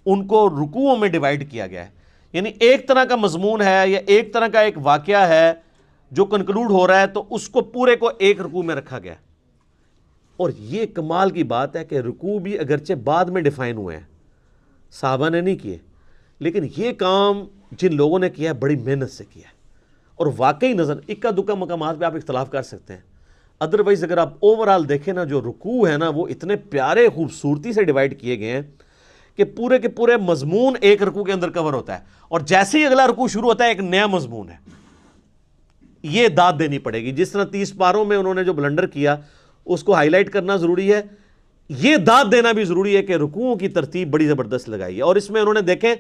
ان کو رکوعوں میں ڈیوائیڈ کیا گیا ہے۔ یعنی ایک طرح کا مضمون ہے یا ایک طرح کا ایک واقعہ ہے جو کنکلوڈ ہو رہا ہے، تو اس کو پورے کو ایک رکوع میں رکھا گیا ہے۔ اور یہ کمال کی بات ہے کہ رکوع بھی اگرچہ بعد میں ڈیفائن ہوئے ہیں، صحابہ نے نہیں کیے، لیکن یہ کام جن لوگوں نے کیا ہے بڑی محنت سے کیا ہے، اور واقعی نظر اکا دکا مقامات پہ آپ اختلاف کر سکتے ہیں، ادروائز اگر آپ اوورال دیکھیں نا، جو رکوع ہے نا وہ اتنے پیارے خوبصورتی سے ڈیوائیڈ کیے گئے ہیں کہ پورے کے پورے مضمون ایک رکوع کے اندر کور ہوتا ہے، اور جیسے ہی اگلا رکوع شروع ہوتا ہے ایک نیا مضمون ہے۔ یہ داد دینی پڑے گی، جس طرح 30 پاروں میں انہوں نے جو بلنڈر کیا اس کو ہائی لائٹ کرنا ضروری ہے، یہ داد دینا بھی ضروری ہے کہ رکوعوں کی ترتیب بڑی زبردست لگائی ہے۔ اور اس میں انہوں نے دیکھیں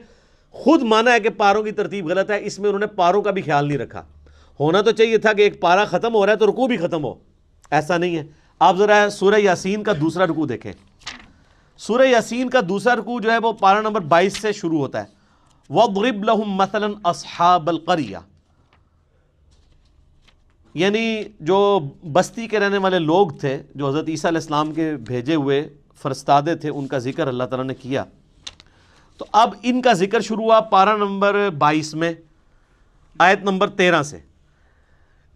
خود مانا ہے کہ پاروں کی ترتیب غلط ہے، اس میں انہوں نے پاروں کا بھی خیال نہیں رکھا۔ ہونا تو چاہیے تھا کہ ایک پارہ ختم ہو رہا ہے تو رکوع بھی ختم ہو، ایسا نہیں ہے۔ آپ ذرا سورہ یاسین کا دوسرا رکوع دیکھیں، سورہ یاسین کا دوسرا رکوع جو ہے وہ پارہ نمبر 22 سے شروع ہوتا ہے، وَاضْرِبْ لَهُمْ مَثَلًا أَصْحَابَ الْقَرْيَةِ، یعنی جو بستی کے رہنے والے لوگ تھے جو حضرت عیسیٰ علیہ السلام کے بھیجے ہوئے فرستادے تھے، ان کا ذکر اللہ تعالیٰ نے کیا۔ تو اب ان کا ذکر شروع ہوا پارہ نمبر 22 میں آیت نمبر 13 سے،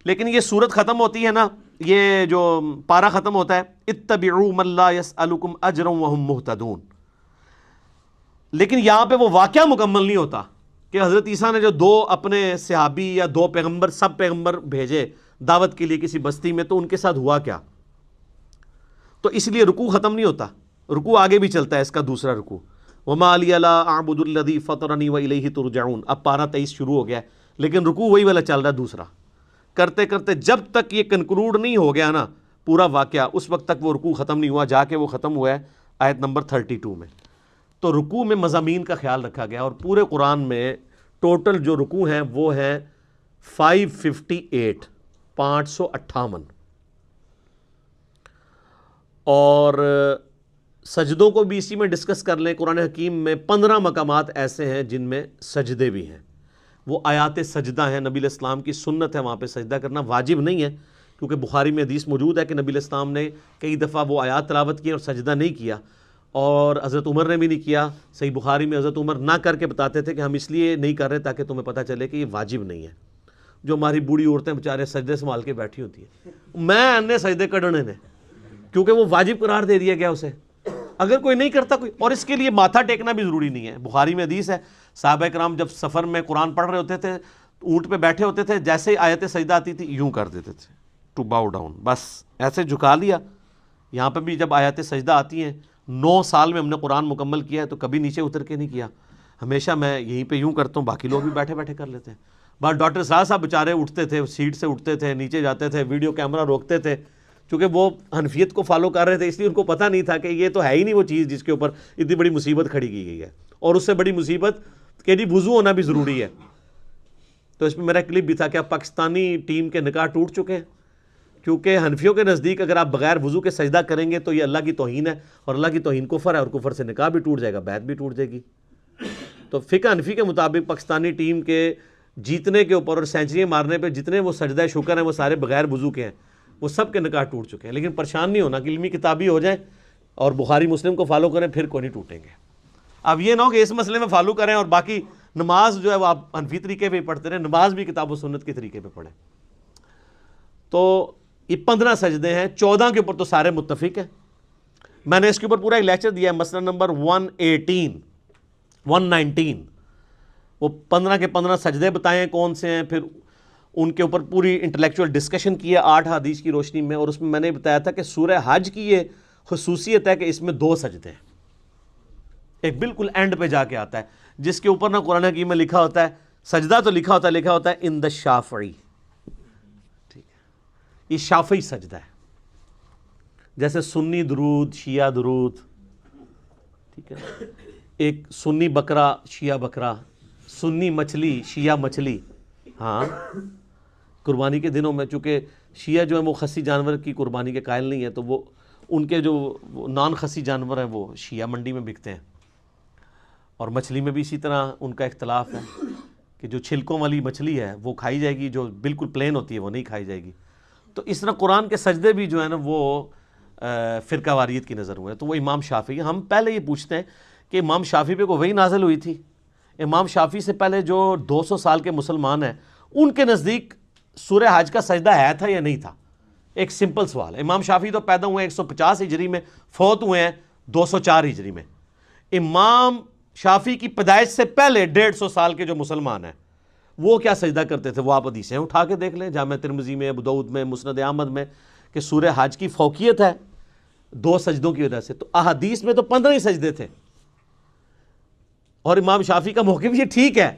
لیکن یہ سورت ختم ہوتی ہے نا یہ جو پارہ ختم ہوتا ہے اتبعوا من لا يسألكم اجرا وهم مهتدون، لیکن یہاں پہ وہ واقعہ مکمل نہیں ہوتا کہ حضرت عیسیٰ نے جو دو اپنے صحابی یا دو پیغمبر سب پیغمبر بھیجے دعوت کے لیے کسی بستی میں، تو ان کے ساتھ ہوا کیا. تو اس لیے رکوع ختم نہیں ہوتا، رکوع آگے بھی چلتا ہے، اس کا دوسرا رکوع وما لی لا اعبد الذی فطرنی والیہ ترجعون. اب پارہ 23 شروع ہو گیا ہے، لیکن رکوع وہی والا چل رہا ہے دوسرا، کرتے کرتے جب تک یہ کنکلوڈ نہیں ہو گیا نا پورا واقعہ، اس وقت تک وہ رکوع ختم نہیں ہوا، جا کے وہ ختم ہوا ہے آیت نمبر 32 میں. تو رکوع میں مضامین کا خیال رکھا گیا، اور پورے قرآن میں ٹوٹل جو رکوع ہیں وہ ہیں 558 558. اور سجدوں کو بھی اسی میں ڈسکس کر لیں. قرآن حکیم میں 15 مقامات ایسے ہیں جن میں سجدے بھی ہیں، وہ آیات سجدہ ہیں. نبی علیہ السلام کی سنت ہے وہاں پہ سجدہ کرنا، واجب نہیں ہے، کیونکہ بخاری میں حدیث موجود ہے کہ نبی علیہ السلام نے کئی دفعہ وہ آیات تلاوت کی اور سجدہ نہیں کیا، اور حضرت عمر نے بھی نہیں کیا. صحیح بخاری میں حضرت عمر نہ کر کے بتاتے تھے کہ ہم اس لیے نہیں کر رہے تاکہ تمہیں پتہ چلے کہ یہ واجب نہیں ہے. جو ہماری بوڑھی عورتیں بیچارے سجدے سنبھال کے بیٹھی ہوتی ہیں، میں انے سجدے کڈنے نے، کیونکہ وہ واجب قرار دے دیا گیا اسے. اگر کوئی نہیں کرتا کوئی، اور اس کے لیے ماتھا ٹیکنا بھی ضروری نہیں ہے. بخاری میں حدیث ہے صحابہ کرام جب سفر میں قرآن پڑھ رہے ہوتے تھے، اونٹ پہ بیٹھے ہوتے تھے، جیسے ہی آیت سجدہ آتی تھی یوں کر دیتے تھے ٹو باؤ ڈاؤن، بس ایسے جھکا لیا. یہاں پہ بھی جب آیات سجدہ آتی ہیں، 9 سال میں ہم نے قرآن مکمل کیا ہے تو کبھی نیچے اتر کے نہیں کیا، ہمیشہ میں یہیں پہ یوں کرتا ہوں، باقی لوگ بھی بیٹھے بیٹھے کر لیتے ہیں. بس ڈاکٹر صاحب بیچارے اٹھتے تھے، سیٹ سے اٹھتے تھے، نیچے جاتے تھے، ویڈیو کیمرہ روکتے تھے، چونکہ وہ حنفیت کو فالو کر رہے تھے، اس لیے ان کو پتہ نہیں تھا کہ یہ تو ہے ہی نہیں وہ چیز جس کے اوپر اتنی بڑی مصیبت کھڑی کی گئی ہے، اور اس سے بڑی مصیبت کہ جی وضو ہونا بھی ضروری ہے. تو اس میں میرا کلپ بھی تھا کہ اب پاکستانی ٹیم کے نکاح ٹوٹ چکے ہیں، کیونکہ حنفیوں کے نزدیک اگر آپ بغیر وضو کے سجدہ کریں گے تو یہ اللہ کی توہین ہے، اور اللہ کی توہین کفر ہے، اور کفر سے نکاح بھی ٹوٹ جائے گا، بیعت بھی ٹوٹ جائے گی. تو فقہ حنفی کے مطابق پاکستانی ٹیم کے جیتنے کے اوپر اور سینچریاں مارنے پہ جتنے وہ سجدہ شکر ہیں وہ سارے بغیر وضو کے ہیں، وہ سب کے نکاح ٹوٹ چکے ہیں. لیکن پریشان نہیں ہونا کہ علمی کتابی ہو جائیں اور بخاری مسلم کو فالو کریں پھر کوئی نہیں ٹوٹیں گے. اب یہ نہ ہو کہ اس مسئلے میں فالو کریں اور باقی نماز جو ہے وہ آپ حنفی طریقے پہ ہی پڑھتے رہیں، نماز بھی کتاب و سنت کے طریقے پہ پڑھیں. تو یہ 15 سجدے ہیں، 14 کے اوپر تو سارے متفق ہیں. میں نے اس کے اوپر پورا ایک لیکچر دیا ہے، مسئلہ نمبر 119 وہ 15 کے 15 سجدے بتائیں کون سے ہیں، پھر ان کے اوپر پوری انٹلیکچوئل ڈسکشن کی ہے 8 حدیث کی روشنی میں. اور اس میں نے بتایا تھا کہ سورہ حج کی یہ خصوصیت ہے کہ اس میں 2 سجدے ہیں، ایک بالکل اینڈ پہ جا کے آتا ہے جس کے اوپر نہ قرآن حکیم میں لکھا ہوتا ہے سجدہ، تو لکھا ہوتا ہے ان دا شافعی. ٹھیک ہے، یہ شافعی سجدہ ہے، جیسے سنی درود، شیعہ درود، ٹھیک ہے، ایک سنی بکرا شیعہ بکرا، سنی مچھلی شیعہ مچھلی. ہاں قربانی کے دنوں میں چونکہ شیعہ جو ہیں وہ خسی جانور کی قربانی کے قائل نہیں ہے، تو وہ ان کے جو نان خسی جانور ہیں وہ شیعہ منڈی میں بکتے ہیں. اور مچھلی میں بھی اسی طرح ان کا اختلاف ہے کہ جو چھلکوں والی مچھلی ہے وہ کھائی جائے گی، جو بالکل پلین ہوتی ہے وہ نہیں کھائی جائے گی. تو اس طرح قرآن کے سجدے بھی جو ہے نا وہ فرقہ واریت کی نظر ہوئے. تو وہ امام شافعی، ہم پہلے یہ پوچھتے ہیں کہ امام شافعی پہ کوئی وحی نازل ہوئی تھی؟ امام شافعی سے پہلے جو 200 سال کے مسلمان ہیں ان کے نزدیک سورہ حج کا سجدہ ہے تھا یا نہیں تھا؟ ایک سمپل سوال ہے. امام شافعی تو پیدا ہوئے ہیں 150 ہجری میں، فوت ہوئے ہیں 204 ہجری میں. امام شافعی کی پیدائش سے پہلے 150 سال کے جو مسلمان ہیں وہ کیا سجدہ کرتے تھے؟ وہ آپ حدیثیں اٹھا کے دیکھ لیں، جامع ترمذی میں، ابو داؤد میں، مسند احمد میں، کہ سورہ حج کی فوقیت ہے 2 سجدوں کی وجہ سے. تو احادیث میں تو 15 ہی سجدے تھے، اور امام شافعی کا موقف یہ ٹھیک ہے،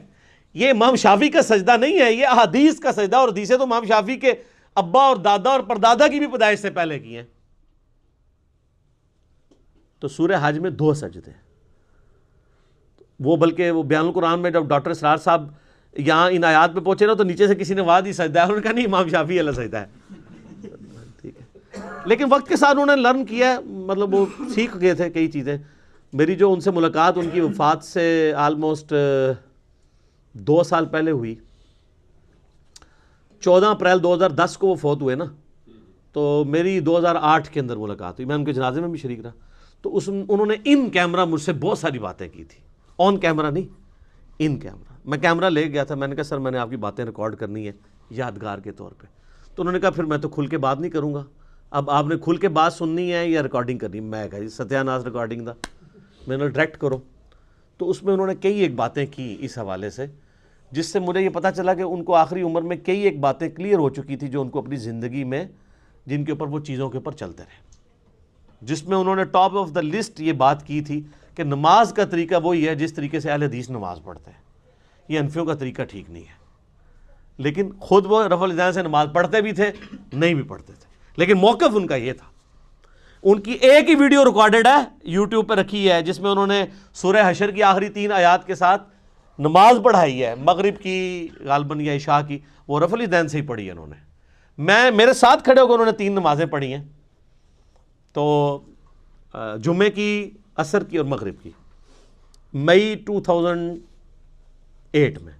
یہ امام شافعی کا سجدہ نہیں ہے، یہ احادیث کا سجدہ. اور حدیثیں تو امام شافعی کے ابا اور دادا اور پردادا کی بھی پیدائش سے پہلے کی ہیں. تو سورہ حج میں 2 سجدے، وہ بلکہ وہ بیان القرآن میں جب ڈاکٹر اسرار صاحب یہاں ان آیات پہ پہنچے نا تو نیچے سے کسی نے واد ہی سجدہ ہے، انہوں نے کہا نہیں امام شافعی والا سجدہ ہے. ٹھیک ہے، لیکن وقت کے ساتھ انہوں نے لرن کیا ہے، مطلب وہ سیکھ گئے تھے کئی چیزیں. میری جو ان سے ملاقات ان کی وفات سے آلموسٹ 2 سال پہلے ہوئی، 14 اپریل 2010 کو وہ فوت ہوئے نا، تو میری 2008 کے اندر ملاقات ہوئی، میں ان کے جنازے میں بھی شریک رہا. تو انہوں نے ان کیمرہ مجھ سے بہت ساری باتیں کی تھی، آن کیمرہ نہیں، ان کیمرہ. میں کیمرہ لے گیا تھا، میں نے کہا سر میں نے آپ کی باتیں ریکارڈ کرنی ہے یادگار کے طور پہ. تو انہوں نے کہا پھر میں تو کھل کے بات نہیں کروں گا، اب آپ نے کھل کے بات سننی ہے یا ریکارڈنگ کرنی؟ میں کہا جی ستیہ ناس ریکارڈنگ دا، میں نے ڈائریکٹ کرو۔ تو اس میں انہوں نے کئی ایک باتیں کی اس حوالے سے، جس سے مجھے یہ پتہ چلا کہ ان کو آخری عمر میں کئی ایک باتیں کلیئر ہو چکی تھی جو ان کو اپنی زندگی میں، جن کے اوپر وہ چیزوں کے اوپر چلتے رہے، جس میں انہوں نے ٹاپ آف دا لسٹ یہ بات کی تھی کہ نماز کا طریقہ وہی ہے جس طریقے سے اہل حدیث نماز پڑھتے ہیں، یہ حنفیوں کا طریقہ ٹھیک نہیں ہے۔ لیکن خود وہ رفع الیدین سے نماز پڑھتے بھی تھے، نہیں بھی پڑھتے تھے، لیکن موقف ان کا یہ تھا۔ ان کی ایک ہی ویڈیو ریکارڈڈ ہے، یوٹیوب پہ رکھی ہے، جس میں انہوں نے سورہ حشر کی آخری 3 آیات کے ساتھ نماز پڑھائی ہے، مغرب کی غالباً یا عشاء کی، وہ رفع الیدین سے ہی پڑھی ہے انہوں نے۔ میرے ساتھ کھڑے ہو کے انہوں نے 3 نمازیں پڑھی ہیں، تو جمعے کی، عصر کی اور مغرب کی، مئی 2008 میں۔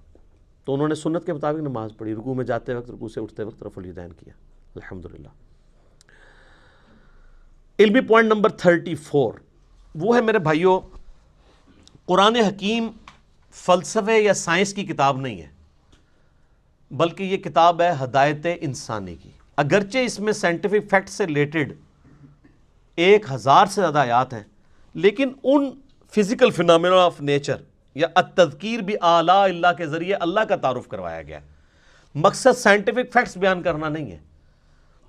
تو انہوں نے سنت کے مطابق نماز پڑھی، رکوع میں جاتے وقت، رکوع سے اٹھتے وقت رفع الیدین کیا، الحمدللہ۔ علمی پوائنٹ نمبر 34 وہ ہے میرے بھائیوں، قرآن حکیم فلسفے یا سائنس کی کتاب نہیں ہے، بلکہ یہ کتاب ہے ہدایت انسانی کی۔ اگرچہ اس میں سائنٹیفک فیکٹ سے ریلیٹڈ 1000 سے زیادہ آیات ہیں، لیکن ان فزیکل فینامنا آف نیچر یا التذکیر بآلاء اللہ کے ذریعے اللہ کا تعارف کروایا گیا ہے۔ مقصد سائنٹیفک فیکٹس بیان کرنا نہیں ہے۔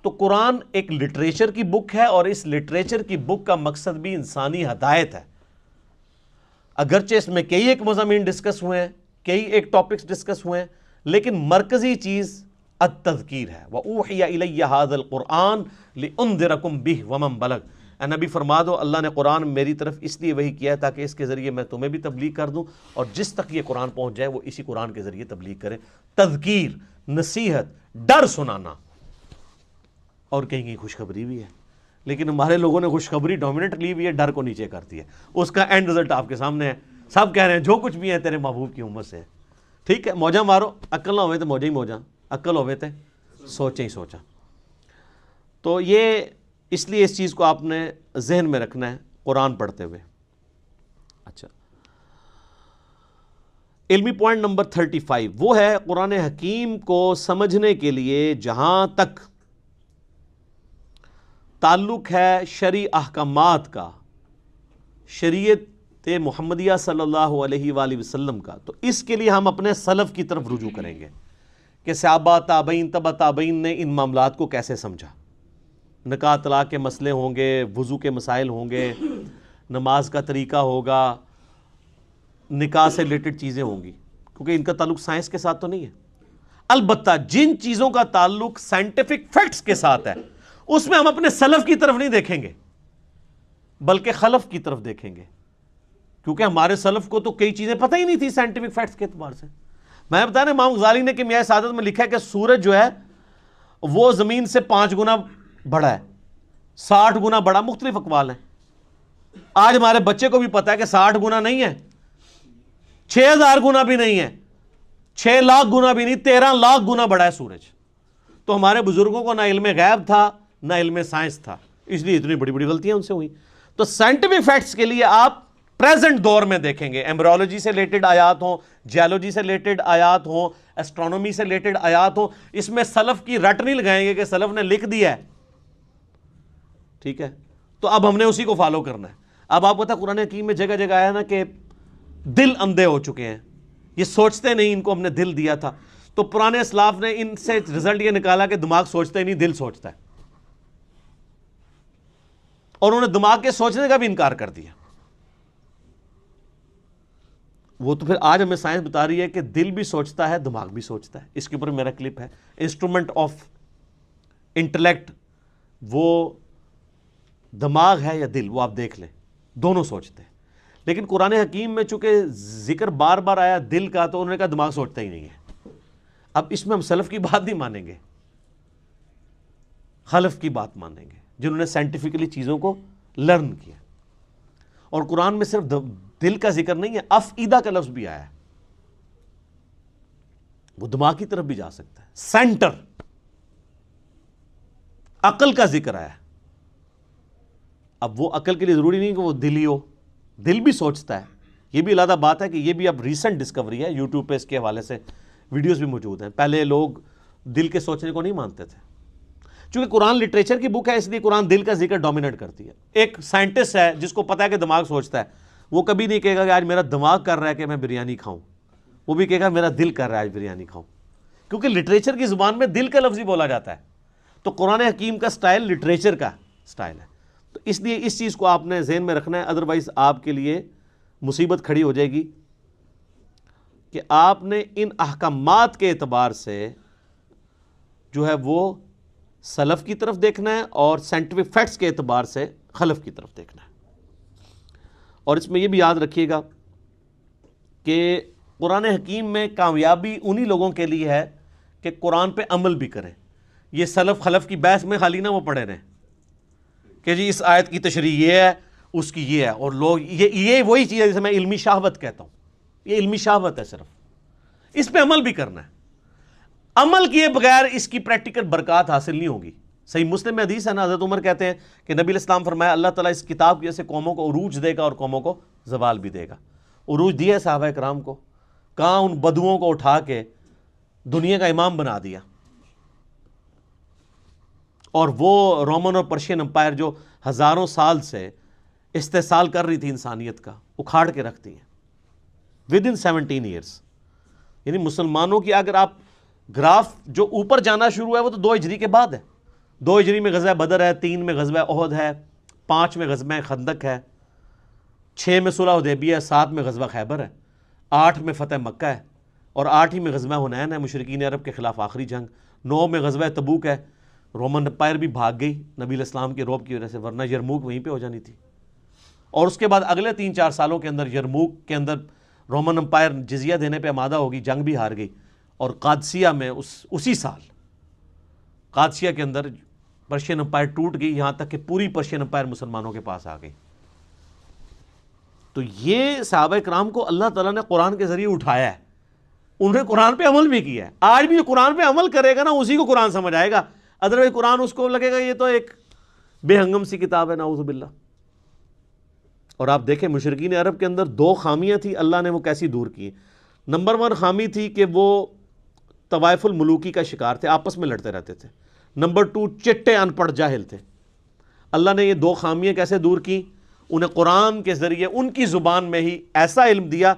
تو قرآن ایک لٹریچر کی بک ہے، اور اس لٹریچر کی بک کا مقصد بھی انسانی ہدایت ہے۔ اگرچہ اس میں کئی ایک مضامین ڈسکس ہوئے ہیں، کئی ایک ٹاپکس ڈسکس ہوئے ہیں، لیکن مرکزی چیز التذکیر ہے۔ وَأُوحِيَ إِلَيَّ هَذَا الْقُرْآنُ لِأُنذِرَكُم بِهِ وَمَن بَلَغَ۔ اے نبی فرما دو اللہ نے قرآن میری طرف اس لیے وحی کیا ہے تاکہ اس کے ذریعے میں تمہیں بھی تبلیغ کر دوں، اور جس تک یہ قرآن پہنچ جائے وہ اسی قرآن کے ذریعے تبلیغ کرے۔ تذکیر، نصیحت، ڈر سنانا، اور کہیں کہیں خوشخبری بھی ہے۔ لیکن ہمارے لوگوں نے خوشخبری ڈومیننٹ لی ہوئی ہے، ڈر کو نیچے کر دیا۔ اس کا اینڈ رزلٹ آپ کے سامنے ہے، سب کہہ رہے ہیں جو کچھ بھی ہے تیرے محبوب کی امت سے ہے۔ ٹھیک ہے، موجہ مارو، عقل نہ ہوئے تو موجہ ہی موجہ، عقل ہوئے تو سوچیں ہی سوچا۔ تو یہ اس لیے اس چیز کو آپ نے ذہن میں رکھنا ہے قرآن پڑھتے ہوئے۔ اچھا، علمی پوائنٹ نمبر 35 وہ ہے قرآن حکیم کو سمجھنے کے لیے جہاں تک تعلق ہے شرعی احکامات کا، شریعت محمدیہ صلی اللہ علیہ وآلہ وسلم کا، تو اس کے لیے ہم اپنے سلف کی طرف رجوع کریں گے کہ صحابہ، تابعین، تبع تابعین نے ان معاملات کو کیسے سمجھا۔ نکاح طلاق کے مسئلے ہوں گے، وضو کے مسائل ہوں گے، نماز کا طریقہ ہوگا، نکاح سے ریلیٹڈ چیزیں ہوں گی، کیونکہ ان کا تعلق سائنس کے ساتھ تو نہیں ہے۔ البتہ جن چیزوں کا تعلق سائنٹیفک فیکٹس کے ساتھ ہے، اس میں ہم اپنے سلف کی طرف نہیں دیکھیں گے، بلکہ خلف کی طرف دیکھیں گے، کیونکہ ہمارے سلف کو تو کئی چیزیں پتہ ہی نہیں تھی سائنٹیفک فیکٹس کے اعتبار سے۔ میں بتا رہا امام غزالی نے کیمیائے سعادت میں لکھا ہے کہ سورج جو ہے وہ زمین سے 5 گنا بڑا ہے، 60 گنا بڑا، مختلف اقوال ہیں۔ آج ہمارے بچے کو بھی پتا ہے کہ 60 گنا نہیں ہے، 6000 گنا بھی نہیں ہے، 6 لاکھ گنا بھی نہیں، 13 لاکھ گنا بڑا ہے سورج۔ تو ہمارے بزرگوں کو نہ علم غیب تھا نہ علم سائنس تھا، اس لیے اتنی بڑی بڑی غلطیاں ان سے ہوئی۔ تو سائنٹیفک فیکٹس کے لیے آپ پریزنٹ دور میں دیکھیں گے، ایمبریولوجی سے ریلیٹڈ آیات ہوں، جیولوجی سے ریلیٹڈ آیات ہوں، اسٹرانومی سے ریلیٹڈ آیات ہوں، اس میں سلف کی رٹ نہیں لگائیں گے کہ سلف نے لکھ دیا ہے، ٹھیک ہے، تو اب ہم نے اسی کو فالو کرنا ہے۔ اب آپ کو پتا قرآن حکیم میں جگہ جگہ آیا نا کہ دل اندھے ہو چکے ہیں، یہ سوچتے نہیں، ان کو ہم نے دل دیا تھا۔ تو پرانے اسلاف نے ان سے رزلٹ یہ نکالا کہ دماغ سوچتا ہی نہیں، دل سوچتا ہے، اور انہوں نے دماغ کے سوچنے کا بھی انکار کر دیا۔ وہ تو پھر آج ہمیں سائنس بتا رہی ہے کہ دل بھی سوچتا ہے، دماغ بھی سوچتا ہے۔ اس کے اوپر میرا کلپ ہے، انسٹرومنٹ آف انٹلیکٹ، وہ دماغ ہے یا دل، وہ آپ دیکھ لیں، دونوں سوچتے ہیں۔ لیکن قرآن حکیم میں چونکہ ذکر بار بار آیا دل کا، تو انہوں نے کہا دماغ سوچتا ہی نہیں ہے۔ اب اس میں ہم سلف کی بات نہیں مانیں گے، خلف کی بات مانیں گے، جنہوں نے سائنٹیفکلی چیزوں کو لرن کیا۔ اور قرآن میں صرف دل کا ذکر نہیں ہے، افئدہ کا لفظ بھی آیا ہے، وہ دماغ کی طرف بھی جا سکتا ہے۔ سینٹر، عقل کا ذکر آیا ہے۔ اب وہ عقل کے لیے ضروری نہیں کہ وہ دل ہی ہو، دل بھی سوچتا ہے۔ یہ بھی علیحدہ بات ہے کہ یہ بھی اب ریسنٹ ڈسکوری ہے، یوٹیوب پہ اس کے حوالے سے ویڈیوز بھی موجود ہیں۔ پہلے لوگ دل کے سوچنے کو نہیں مانتے تھے، چونکہ قرآن لٹریچر کی بک ہے اس لیے قرآن دل کا ذکر ڈومینیٹ کرتی ہے. ایک سائنٹسٹ ہے جس کو پتہ ہے کہ دماغ سوچتا ہے، وہ کبھی نہیں کہے گا کہ آج میرا دماغ کر رہا ہے کہ میں بریانی کھاؤں، وہ بھی کہے گا میرا دل کر رہا ہے آج بریانی کھاؤں، کیونکہ لٹریچر کی زبان میں دل کا لفظ ہی بولا جاتا ہے. تو قرآن حکیم کا سٹائل لٹریچر کا سٹائل ہے. تو اس لیے اس چیز کو آپ نے ذہن میں رکھنا ہے، ادروائز آپ کے لیے مصیبت کھڑی ہو جائے گی کہ آپ نے ان احکامات کے اعتبار سے جو ہے وہ سلف کی طرف دیکھنا ہے اور سائنٹیفک فیکٹس کے اعتبار سے خلف کی طرف دیکھنا ہے. اور اس میں یہ بھی یاد رکھیے گا کہ قرآن حکیم میں کامیابی انہی لوگوں کے لیے ہے کہ قرآن پہ عمل بھی کریں. یہ سلف خلف کی بحث میں خالی نہ وہ پڑھے رہیں کہ جی اس آیت کی تشریح یہ ہے اس کی یہ ہے، اور لوگ یہ وہی چیز ہے جسے میں علمی شہوت کہتا ہوں. یہ علمی شہوت ہے، صرف اس پہ عمل بھی کرنا ہے. عمل کیے بغیر اس کی پریکٹیکل برکات حاصل نہیں ہوگی. صحیح مسلم میں حدیث ہے نا، حضرت عمر کہتے ہیں کہ نبی علیہ السلام فرمایا اللہ تعالیٰ اس کتاب کی وجہ سے قوموں کو عروج دے گا اور قوموں کو زوال بھی دے گا. عروج دیا ہے صحابہ کرام کو، کہاں ان بدوؤں کو اٹھا کے دنیا کا امام بنا دیا. اور وہ رومن اور پرشین امپائر جو ہزاروں سال سے استحصال کر رہی تھی انسانیت کا، اکھاڑ کے رکھتی ہیں ود ان 17 ایئرس. یعنی مسلمانوں کی اگر آپ گراف جو اوپر جانا شروع ہے وہ تو 2 ہجری کے بعد ہے. 2 ہجری میں غزوہ بدر ہے، 3 میں غزوہ احد ہے، 5 میں غزوہ خندق ہے، 6 میں صلح حدیبیہ ہے، 7 میں غزوہ خیبر ہے، 8 میں فتح مکہ ہے، اور 8 ہی میں غزوہ حنین ہے مشرکین عرب کے خلاف آخری جنگ. 9 میں غزوہ تبوک ہے. رومن امپائر بھی بھاگ گئی نبی علیہ السلام کے روب کی وجہ سے، ورنہ یرموک وہیں پہ ہو جانی تھی. اور اس کے بعد اگلے 3-4 سالوں کے اندر یرموک کے اندر رومن امپائر جزیہ دینے پہ آمادہ ہوگی، جنگ بھی ہار گئی. اور قادسیہ میں اسی سال قادسیہ کے اندر پرشین امپائر ٹوٹ گئی، یہاں تک کہ پوری پرشین امپائر مسلمانوں کے پاس آ گئی. تو یہ صحابہ کرام کو اللہ تعالیٰ نے قرآن کے ذریعے اٹھایا ہے، انہوں نے قرآن پہ عمل بھی کیا ہے. آج بھی جو قرآن پہ عمل کرے گا نا اسی کو قرآن سمجھ آئے گا، ادروائز قرآن اس کو لگے گا یہ تو ایک بے ہنگم سی کتاب ہے، نعوذ باللہ. اور آپ دیکھیں مشرکین عرب کے اندر 2 خامیاں تھیں، اللہ نے وہ کیسی دور کی. نمبر 1 خامی تھی کہ وہ طوائف الملوکی کا شکار تھے، آپس میں لڑتے رہتے تھے. نمبر 2 چٹے ان پڑھ جاہل تھے. اللہ نے یہ 2 خامیاں کیسے دور کی؟ انہیں قرآن کے ذریعے ان کی زبان میں ہی ایسا علم دیا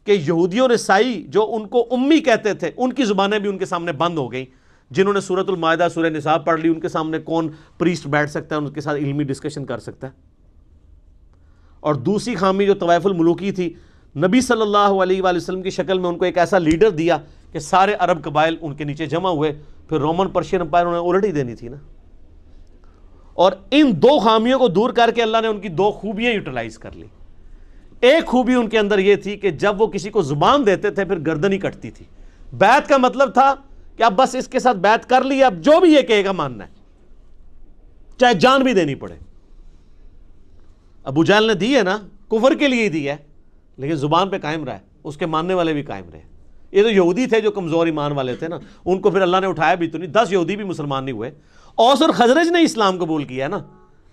کہ یہودی اور عیسائی جو ان کو امی کہتے تھے ان کی زبانیں بھی ان کے سامنے بند ہو گئیں. جنہوں نے سورۃ المائدہ سورہ نساء پڑھ لی ان کے سامنے کون پریسٹ بیٹھ سکتا ہے، ان کے ساتھ علمی ڈسکشن کر سکتا ہے. اور دوسری خامی جو طوائف الملوکی تھی، نبی صلی اللہ علیہ وآلہ وسلم کی شکل میں ان کو ایک ایسا لیڈر دیا کہ سارے عرب قبائل ان کے نیچے جمع ہوئے. پھر رومن پرشین امپائر انہیں الٹ ہی دینی تھی نا. اور ان 2 خامیوں کو دور کر کے اللہ نے ان کی 2 خوبیاں یوٹیلائز کر لی. ایک خوبی ان کے اندر یہ تھی کہ جب وہ کسی کو زبان دیتے تھے پھر گردن ہی کٹتی تھی. بیعت کا مطلب تھا کہ اب بس اس کے ساتھ بیعت کر لی، اب جو بھی یہ کہے گا ماننا ہے، چاہے جان بھی دینی پڑے. ابو جہل نے دی ہے نا، کفر کے لیے ہی دی ہے، لیکن زبان پہ قائم رہا ہے، اس کے ماننے والے بھی قائم رہے. یہ تو یہودی تھے جو کمزور ایمان والے تھے نا، ان کو پھر اللہ نے اٹھایا بھی تو نہیں. 10 یہودی بھی مسلمان نہیں ہوئے. اوس اور خزرج نے اسلام قبول کیا ہے نا،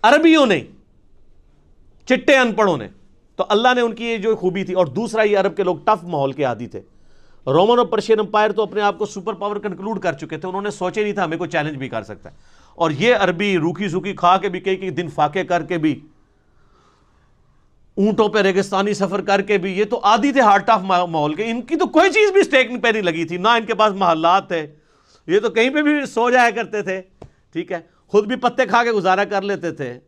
عربیوں نے، چٹے ان پڑھوں نے. تو اللہ نے ان کی یہ جو خوبی تھی. اور دوسرا یہ عرب کے لوگ ٹف ماحول کے عادی تھے. رومن اور پرشین امپائر تو اپنے آپ کو سپر پاور کنکلوڈ کر چکے تھے، انہوں نے سوچے نہیں تھا ہمیں کوئی چیلنج بھی کر سکتا ہے. اور یہ عربی روکھی سوکھی کھا کے بھی کئی دن فاقے کر کے بھی، اونٹوں پہ ریگستانی سفر کر کے بھی، یہ تو عادی تھے ہارٹ آف ماحول کے. ان کی تو کوئی چیز بھی اسٹیک پہ نہیں لگی تھی، نہ ان کے پاس محلات تھے، یہ تو کہیں پہ بھی سو جایا کرتے تھے. ٹھیک ہے، خود بھی پتے کھا کے گزارا کر لیتے تھے.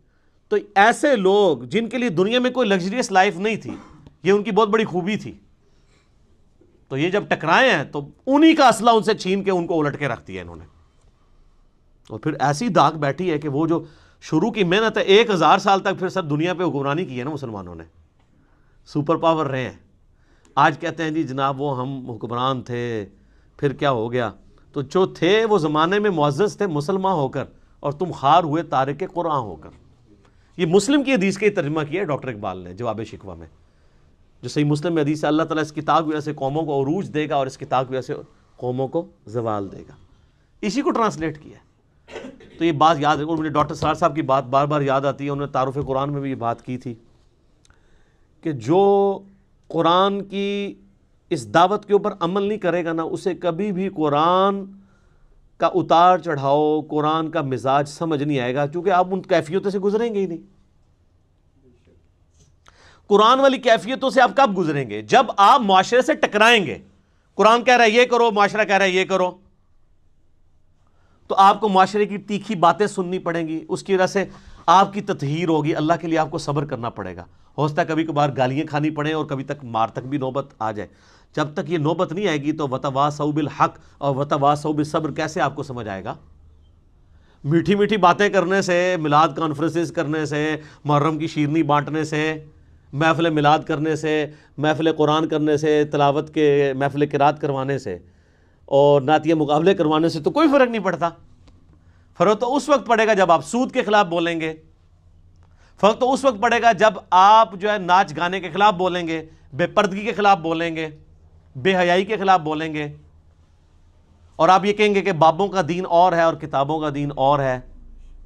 تو ایسے لوگ جن کے لیے دنیا میں کوئی لگژریس لائف نہیں تھی، یہ ان کی بہت بڑی خوبی تھی. تو یہ جب ٹکرائے ہیں تو انہی کا اسلحہ ان سے چھین کے ان کو الٹ کے رکھ دیا انہوں نے. اور پھر ایسی داغ بیٹھی ہے کہ وہ جو شروع کی محنت ہے 1000 سال تک پھر سب دنیا پہ حکمرانی کی ہے نا مسلمانوں نے، سپر پاور رہے ہیں. آج کہتے ہیں جی جناب وہ ہم حکمران تھے پھر کیا ہو گیا. تو جو تھے وہ زمانے میں معزز تھے مسلمان ہو کر، اور تم خار ہوئے تارک قرآن ہو کر. یہ مسلم کی حدیث کا ترجمہ کیا ہے ڈاکٹر اقبال نے جواب شکوہ میں، جو صحیح مسلم میں حدیث ہے اللہ تعالیٰ اس کتاب کی وجہ سے قوموں کو عروج دے گا اور اس کتاب کی وجہ سے قوموں کو زوال دے گا. اسی کو ٹرانسلیٹ کیا ہے. تو یہ بات یاد ہے، اور مجھے ڈاکٹر سرار صاحب کی بات بار بار یاد آتی ہے. انہوں نے تعارف قرآن میں بھی یہ بات کی تھی کہ جو قرآن کی اس دعوت کے اوپر عمل نہیں کرے گا نا، اسے کبھی بھی قرآن کا اتار چڑھاؤ، قرآن کا مزاج سمجھ نہیں آئے گا، کیونکہ آپ ان کیفیتوں سے گزریں گے ہی نہیں۔ قرآن والی کیفیتوں سے آپ کب گزریں گے؟ جب آپ معاشرے سے ٹکرائیں گے۔ قرآن کہہ رہا ہے یہ کرو، معاشرہ کہہ رہا ہے یہ کرو، تو آپ کو معاشرے کی تیکھی باتیں سننی پڑیں گی، اس کی وجہ سے آپ کی تطہیر ہوگی، اللہ کے لیے آپ کو صبر کرنا پڑے گا۔ ہو سکتا ہے کبھی کبھار گالیاں کھانی پڑیں اور کبھی تک مار تک بھی نوبت آ جائے۔ جب تک یہ نوبت نہیں آئے گی تو وتواصوا بالحق اور وتواصوا بالصبر کیسے آپ کو سمجھ آئے گا؟ میٹھی میٹھی باتیں کرنے سے، میلاد کانفرنسز کرنے سے، محرم کی شیرنی بانٹنے سے، محفل میلاد کرنے سے، محفل قرآن کرنے سے، تلاوت کے محفل قرات کروانے سے اور نعتیہ مقابلے کروانے سے تو کوئی فرق نہیں پڑتا۔ فرق تو اس وقت پڑے گا جب آپ سود کے خلاف بولیں گے، فرق تو اس وقت پڑے گا جب آپ جو ہے ناچ گانے کے خلاف بولیں گے، بے پردگی کے خلاف بولیں گے، بے حیائی کے خلاف بولیں گے، اور آپ یہ کہیں گے کہ بابوں کا دین اور ہے اور کتابوں کا دین اور ہے۔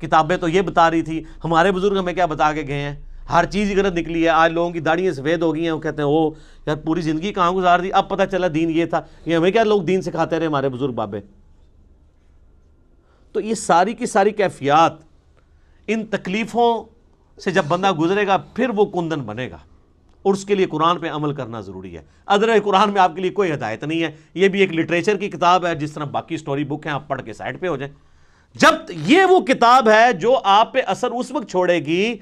کتابیں تو یہ بتا رہی تھی، ہمارے بزرگ ہمیں کیا بتا کے گئے ہیں؟ ہر چیز ہی غلط نکلی ہے۔ آج لوگوں کی داڑھیاں سفید ہو گئی ہیں، وہ کہتے ہیں او یار پوری زندگی کہاں گزار دی، اب پتہ چلا دین یہ تھا۔ یہ ہمیں کیا لوگ دین سکھاتے رہے ہمارے بزرگ بابے؟ تو یہ ساری کی ساری کیفیات، ان تکلیفوں سے جب بندہ گزرے گا پھر وہ کندن بنے گا، اور اس کے لیے قرآن پہ عمل کرنا ضروری ہے۔ ادروائز قرآن میں آپ کے لیے کوئی ہدایت نہیں ہے، یہ بھی ایک لٹریچر کی کتاب ہے، جس طرح باقی سٹوری بک ہیں، آپ پڑھ کے سائڈ پہ ہو جائیں۔ جب یہ وہ کتاب ہے جو آپ پہ اثر اس وقت چھوڑے گی،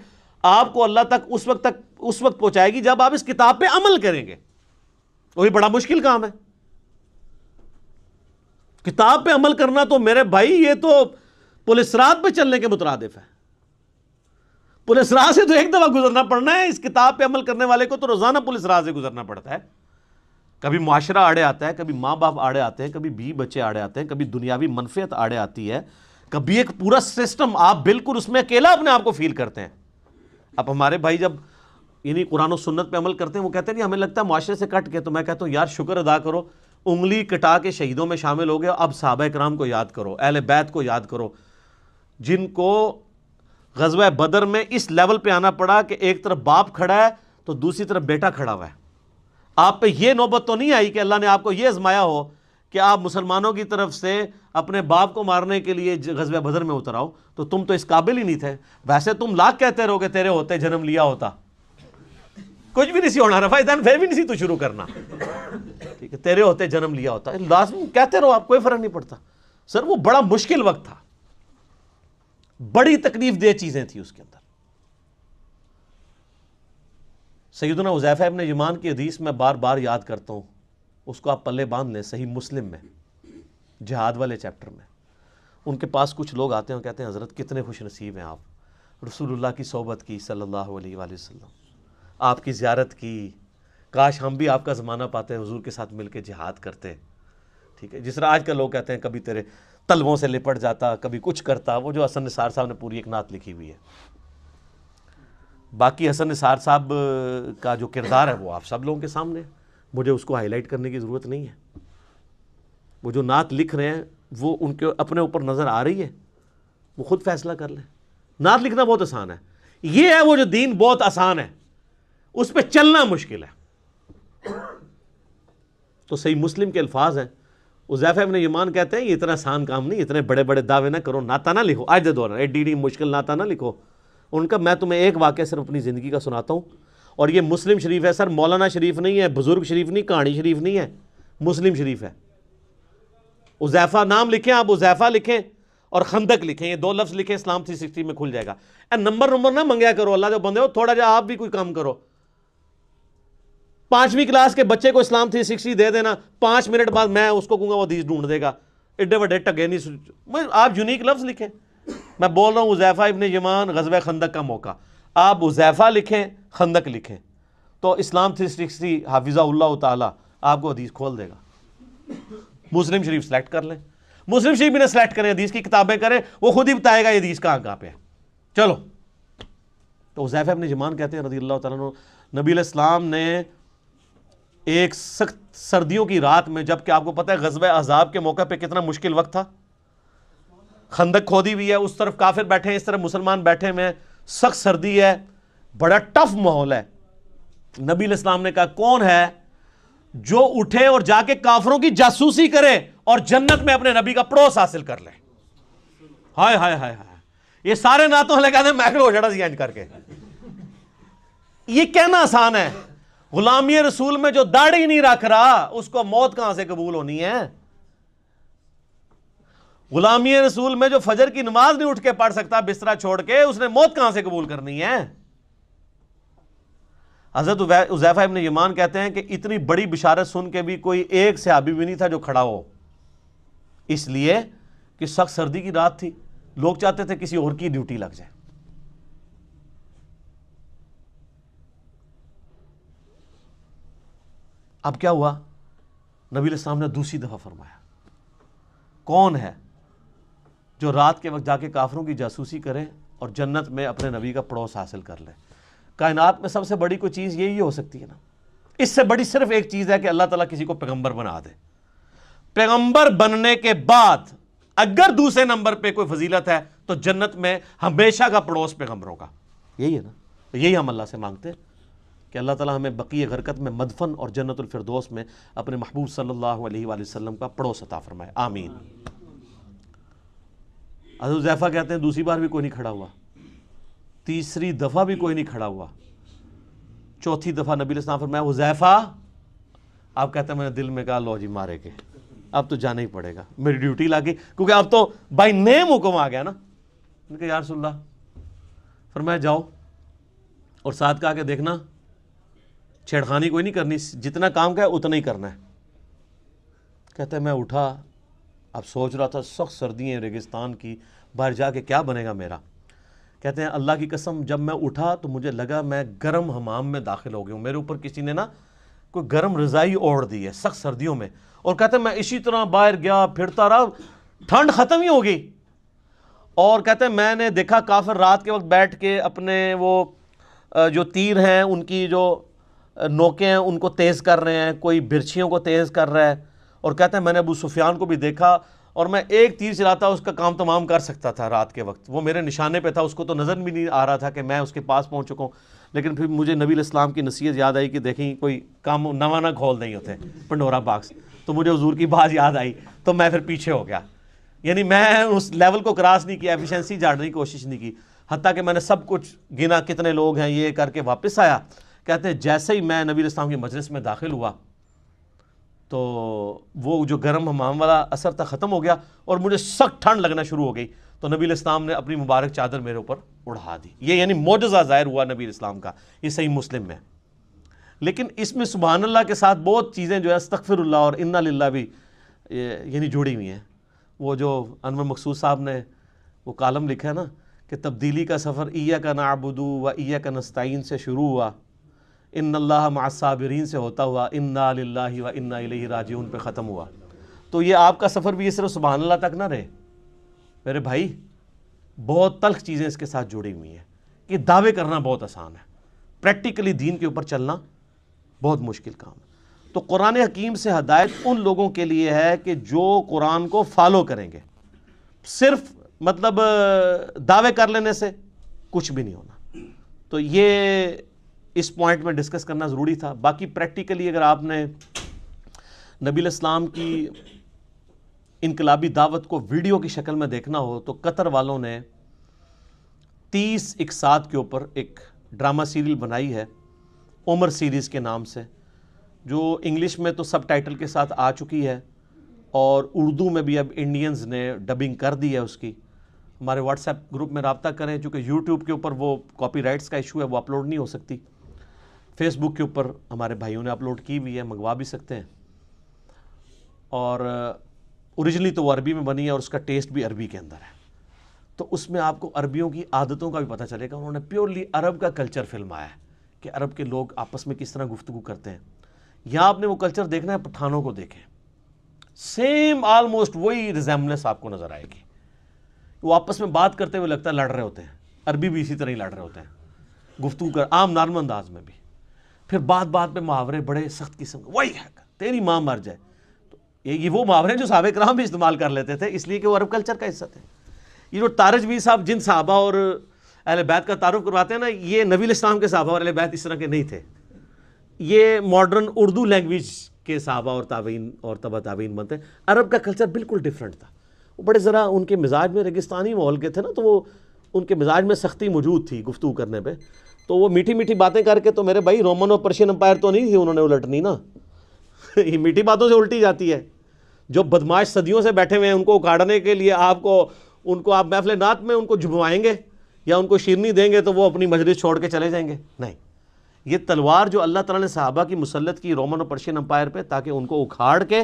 آپ کو اللہ تک اس وقت پہنچائے گی جب آپ اس کتاب پہ عمل کریں گے۔ وہی بڑا مشکل کام ہے، کتاب پہ عمل کرنا۔ تو میرے بھائی یہ تو پولیس رات پہ چلنے کے مترادف ہے۔ پولیس راہ سے تو ایک دفعہ گزرنا پڑنا ہے، اس کتاب پہ عمل کرنے والے کو تو روزانہ پولیس راہ سے گزرنا پڑتا ہے۔ کبھی معاشرہ آڑے آتا ہے، کبھی ماں باپ آڑے آتے ہیں، کبھی بیوی بچے آڑے آتے ہیں، کبھی دنیاوی منفعت آڑے آتی ہے، کبھی ایک پورا سسٹم، آپ بالکل اس میں اکیلا اپنے آپ کو فیل کرتے ہیں۔ اب ہمارے بھائی جب یعنی قرآن و سنت پہ عمل کرتے ہیں، وہ کہتے ہیں نہیں ہمیں لگتا ہے معاشرے سے کٹ کے، تو میں کہتا ہوں یار شکر ادا کرو، انگلی کٹا کے شہیدوں میں شامل ہو گئے، اب صحابہ کرام کو یاد کرو، اہل بیت کو یاد کرو، جن کو غزوہ بدر میں اس لیول پہ آنا پڑا کہ ایک طرف باپ کھڑا ہے تو دوسری طرف بیٹا کھڑا ہوا ہے۔ آپ پہ یہ نوبت تو نہیں آئی کہ اللہ نے آپ کو یہ آزمایا ہو کہ آپ مسلمانوں کی طرف سے اپنے باپ کو مارنے کے لیے غزوہ بدر میں اتر آؤ، تو تم تو اس قابل ہی نہیں تھے۔ ویسے تم لاکھ کہتے رہو کہ تیرے ہوتے جنم لیا ہوتا، کچھ بھی نہیں سی ہونا رفا دن، پھر بھی نہیں سی تو شروع کرنا، ٹھیک ہے، تیرے ہوتے جنم لیا ہوتا، لازم کہتے رہو، آپ کوئی فرق نہیں پڑتا۔ سر وہ بڑا مشکل وقت تھا، بڑی تکلیف دہ چیزیں تھیں اس کے اندر۔ سیدنا حذیفہ ابن یمان کی حدیث میں بار بار یاد کرتا ہوں، اس کو آپ پلے باندھ لیں، صحیح مسلم میں جہاد والے چیپٹر میں۔ ان کے پاس کچھ لوگ آتے ہیں اور کہتے ہیں حضرت کتنے خوش نصیب ہیں آپ، رسول اللہ کی صحبت کی صلی اللہ علیہ وآلہ وسلم، آپ کی زیارت کی، کاش ہم بھی آپ کا زمانہ پاتے حضور کے ساتھ مل کے جہاد کرتے، ٹھیک ہے۔ جس طرح آج کل لوگ کہتے ہیں کبھی تیرے تلووں سے لپٹ جاتا، کبھی کچھ کرتا، وہ جو حسن نثار صاحب نے پوری ایک نعت لکھی ہوئی ہے۔ باقی حسن نثار صاحب کا جو کردار ہے وہ آپ سب لوگوں کے سامنے ہے، مجھے اس کو ہائی لائٹ کرنے کی ضرورت نہیں ہے۔ وہ جو نعت لکھ رہے ہیں وہ ان کے اپنے اوپر نظر آ رہی ہے، وہ خود فیصلہ کر لیں۔ نعت لکھنا بہت آسان ہے، یہ ہے وہ جو دین بہت آسان ہے، اس پہ چلنا مشکل ہے۔ تو صحیح مسلم کے الفاظ ہیں، حذیفہ ابن یمان کہتے ہیں یہ اتنا آسان کام نہیں، اتنے بڑے بڑے دعوے نہ کرو، نعتہ نہ لکھو، آج دے دور ایڈی مشکل نعتہ نہ لکھو۔ ان کا میں تمہیں ایک واقعہ صرف اپنی زندگی کا سناتا ہوں، اور یہ مسلم شریف ہے سر، مولانا شریف نہیں ہے، بزرگ شریف نہیں، کہانی شریف نہیں ہے، مسلم شریف ہے۔ حذیفہ نام لکھیں آپ، حذیفہ لکھیں اور خندق لکھیں، یہ دو لفظ لکھیں، اسلام 360 میں کھل جائے گا۔ نمبر نہ منگیا کرو، اللہ جو بندے ہو تھوڑا جا آپ بھی کوئی کام کرو۔ 5ویں کلاس کے بچے کو اسلام 360 دے دینا، 5 منٹ بعد میں اس کو کہوں گا وہ حدیث ڈھونڈ دے گا، ایڈے وڈے ٹگے نہیں۔ آپ یونیک لفظ لکھیں، میں بول رہا ہوں حذیفہ ابن یمان غزوہ خندق کا موقع، آپ حذیفہ لکھیں، خندق لکھیں، تو اسلام 360 حافظہ اللہ تعالی آپ کو حدیث کھول دے گا۔ مسلم شریف سلیکٹ کر لیں، مسلم شریف بھی نہ سلیکٹ کریں، حدیث کی کتابیں کریں، وہ خود ہی بتائے گا یہ حدیث کہاں پہ ہے۔ چلو، تو حذیفہ ابن یمان کہتے ہیں رضی اللہ تعالیٰ عنہ، نبی علیہ السلام نے ایک سخت سردیوں کی رات میں، جبکہ آپ کو پتہ ہے غزوہ احزاب کے موقع پہ کتنا مشکل وقت تھا، خندق کھودی ہوئی ہے، اس طرف کافر بیٹھے ہیں، اس طرف مسلمان بیٹھے ہوئے ہیں، سخت سردی ہے، بڑا ٹف ماحول ہے۔ نبی علیہ السلام نے کہا کون ہے جو اٹھے اور جا کے کافروں کی جاسوسی کرے اور جنت میں اپنے نبی کا پڑوس حاصل کر لے. ہائے ہائے ہائے ہائے, یہ سارے نعتوں والے کہتے ہیں میکرو ہو جڑا سی اینج کر کے. یہ کہنا آسان ہے, غلامی رسول میں جو داڑھی نہیں رکھ رہا اس کو موت کہاں سے قبول ہونی ہے؟ غلامی رسول میں جو فجر کی نماز نہیں اٹھ کے پڑھ سکتا بسترا چھوڑ کے, اس نے موت کہاں سے قبول کرنی ہے؟ حضرت حذیفہ ابن یمان کہتے ہیں کہ اتنی بڑی بشارت سن کے بھی کوئی ایک صحابی بھی نہیں تھا جو کھڑا ہو, اس لیے کہ سخت سردی کی رات تھی, لوگ چاہتے تھے کسی اور کی ڈیوٹی لگ جائے. اب کیا ہوا؟ نبی علیہ السلام نے دوسری دفعہ فرمایا, کون ہے جو رات کے وقت جا کے کافروں کی جاسوسی کرے اور جنت میں اپنے نبی کا پڑوس حاصل کر لے؟ کائنات میں سب سے بڑی کوئی چیز یہی ہو سکتی ہے نا. اس سے بڑی صرف ایک چیز ہے کہ اللہ تعالیٰ کسی کو پیغمبر بنا دے. پیغمبر بننے کے بعد اگر دوسرے نمبر پہ کوئی فضیلت ہے تو جنت میں ہمیشہ کا پڑوس پیغمبروں کا. یہی ہے نا, یہی ہم اللہ سے مانگتے ہیں کہ اللہ تعالیٰ ہمیں بقیہ غرقت میں مدفن اور جنت الفردوس میں اپنے محبوب صلی اللہ علیہ وآلہ وسلم کا پڑوس عطا فرمائے, آمین. حضرت حذیفہ کہتے ہیں دوسری بار بھی کوئی نہیں کھڑا ہوا, تیسری دفعہ بھی کوئی نہیں کھڑا ہوا, چوتھی دفعہ نبی علیہ السلام فرمایا حذیفہ, آپ کہتے ہیں میں نے دل میں کہا لو جی مارے کے, اب تو جانا ہی پڑے گا, میری ڈیوٹی لگی, کیونکہ اب تو بائی نیم حکم آ گیا نا. میں نے کہا یا رسول اللہ, فرمایا جاؤ, اور ساتھ کہا کہ دیکھنا چھیڑخانی کوئی نہیں کرنی, جتنا کام کا ہے اتنا ہی کرنا ہے. کہتے ہیں میں اٹھا, اب سوچ رہا تھا سخت سردی ہے ریگستان کی, باہر جا کے کیا بنے گا میرا. کہتے ہیں اللہ کی قسم جب میں اٹھا تو مجھے لگا میں گرم حمام میں داخل ہو گیا ہوں, میرے اوپر کسی نے نا کوئی گرم رضائی اوڑھ دی ہے سخت سردیوں میں. اور کہتے ہیں میں اسی طرح باہر گیا پھرتا رہا, ٹھنڈ ختم ہی ہو گئی. اور کہتے ہیں میں نے دیکھا کافر رات کے وقت بیٹھ کے اپنے وہ جو تیر ہیں ان کی جو نوکیں ہیں ان کو تیز کر رہے ہیں, کوئی برچھیوں کو تیز کر رہا ہے. اور کہتے ہیں میں نے ابو سفیان کو بھی دیکھا, اور میں ایک تیر چلاتا اس کا کام تمام کر سکتا تھا رات کے وقت, وہ میرے نشانے پہ تھا, اس کو تو نظر بھی نہیں آ رہا تھا کہ میں اس کے پاس پہنچ چکا ہوں. لیکن پھر مجھے نبی علیہ السلام کی نصیحت یاد آئی کہ دیکھیں کوئی کام نواں نہ کھول نہیں ہوتے پنڈورا باکس, تو مجھے حضور کی بات یاد آئی تو میں پھر پیچھے ہو گیا. یعنی میں اس لیول کو کراس نہیں کیا, ایفیشنسی جھاڑنے کی کوشش نہیں کی, حتیٰ کہ میں نے سب کچھ گنا کتنے لوگ ہیں یہ کر کے واپس آیا. کہتے ہیں جیسے ہی میں نبی علیہ السلام کی مجلس میں داخل ہوا تو وہ جو گرم حمام والا اثر تھا ختم ہو گیا اور مجھے سخت ٹھنڈ لگنا شروع ہو گئی. تو نبی علیہ السلام نے اپنی مبارک چادر میرے اوپر اڑا دی. یہ یعنی معجزہ ظاہر ہوا نبی علیہ السلام کا, یہ صحیح مسلم میں. لیکن اس میں سبحان اللہ کے ساتھ بہت چیزیں جو ہے استغفر اللہ اور انا للہ بھی یعنی جڑی ہوئی ہیں. وہ جو انور مقصود صاحب نے وہ کالم لکھا ہے نا کہ تبدیلی کا سفر ایاک نعبد و ایاک نستعین سے شروع ہوا, ان اللہ مع الصابرین سے ہوتا ہوا انا للہ و انا الیہ راجعون پہ ختم ہوا. تو یہ آپ کا سفر بھی یہ صرف سبحان اللہ تک نہ رہے میرے بھائی, بہت تلخ چیزیں اس کے ساتھ جڑی ہوئی ہیں. کہ دعوے کرنا بہت آسان ہے, پریکٹیکلی دین کے اوپر چلنا بہت مشکل کام ہے. تو قرآن حکیم سے ہدایت ان لوگوں کے لیے ہے کہ جو قرآن کو فالو کریں گے. صرف مطلب دعوے کر لینے سے کچھ بھی نہیں ہونا. تو یہ اس پوائنٹ میں ڈسکس کرنا ضروری تھا. باقی پریکٹیکلی اگر آپ نے نبی علیہ السلام کی انقلابی دعوت کو ویڈیو کی شکل میں دیکھنا ہو تو قطر والوں نے 30 اقساط کے اوپر ایک ڈرامہ سیریل بنائی ہے عمر سیریز کے نام سے, جو انگلش میں تو سب ٹائٹل کے ساتھ آ چکی ہے اور اردو میں بھی اب انڈینز نے ڈبنگ کر دی ہے اس کی. ہمارے واٹس ایپ گروپ میں رابطہ کریں, چونکہ یوٹیوب کے اوپر وہ کاپی رائٹس کا ایشو ہے, وہ اپلوڈ نہیں ہو سکتی. فیس بک کے اوپر ہمارے بھائیوں نے اپلوڈ کی ہوئی ہے, منگوا بھی سکتے ہیں. اور اوریجنلی تو وہ عربی میں بنی ہے اور اس کا ٹیسٹ بھی عربی کے اندر ہے, تو اس میں آپ کو عربیوں کی عادتوں کا بھی پتہ چلے گا. انہوں نے پیورلی عرب کا کلچر فلمایا ہے کہ عرب کے لوگ آپس میں کس طرح گفتگو کرتے ہیں. یہاں آپ نے وہ کلچر دیکھنا ہے, پٹھانوں کو دیکھیں, سیم آلموسٹ وہی ریزیمبلنس آپ کو نظر آئے گی. وہ آپس میں بات کرتے ہوئے لگتا ہے لڑ رہے ہوتے ہیں, عربی بھی اسی طرح ہی لڑ رہے ہوتے ہیں گفتگو کر عام نارمل انداز میں بھی. پھر بات بات پہ محاورے بڑے سخت قسم کے, وہی ہے تیری ماں مر جائے. تو یہ وہ محاورے جو صحابہ کرام بھی استعمال کر لیتے تھے, اس لیے کہ وہ عرب کلچر کا حصہ تھے. یہ جو تارج بھی صاحب جن صحابہ اور اہل بیت کا تعارف کرواتے ہیں نا, یہ نبی علیہ السلام کے صحابہ اور اہل بیت اس طرح کے نہیں تھے. یہ ماڈرن اردو لینگویج کہ صحابہ اور تابعین اور تبع تابعین بنتے ہیں. عرب کا کلچر بالکل ڈیفرنٹ تھا. وہ بڑے ذرا ان کے مزاج میں ریگستانی ماحول کے تھے نا، تو وہ ان کے مزاج میں سختی موجود تھی گفتگو کرنے پہ. تو وہ میٹھی میٹھی باتیں کر کے، تو میرے بھائی رومن اور پرشین امپائر تو نہیں تھی انہوں نے الٹنی نا. یہ میٹھی باتوں سے الٹی جاتی ہے. جو بدماش صدیوں سے بیٹھے ہوئے ہیں ان کو اکاڑنے کے لیے آپ محفل نعت میں ان کو جھموائیں گے یا ان کو شیرنی دیں گے تو وہ اپنی مجلس چھوڑ کے چلے جائیں گے. نہیں، یہ تلوار جو اللہ تعالیٰ نے صحابہ کی مسلط کی رومن اور پرشین امپائر پہ، تاکہ ان کو اکھاڑ کے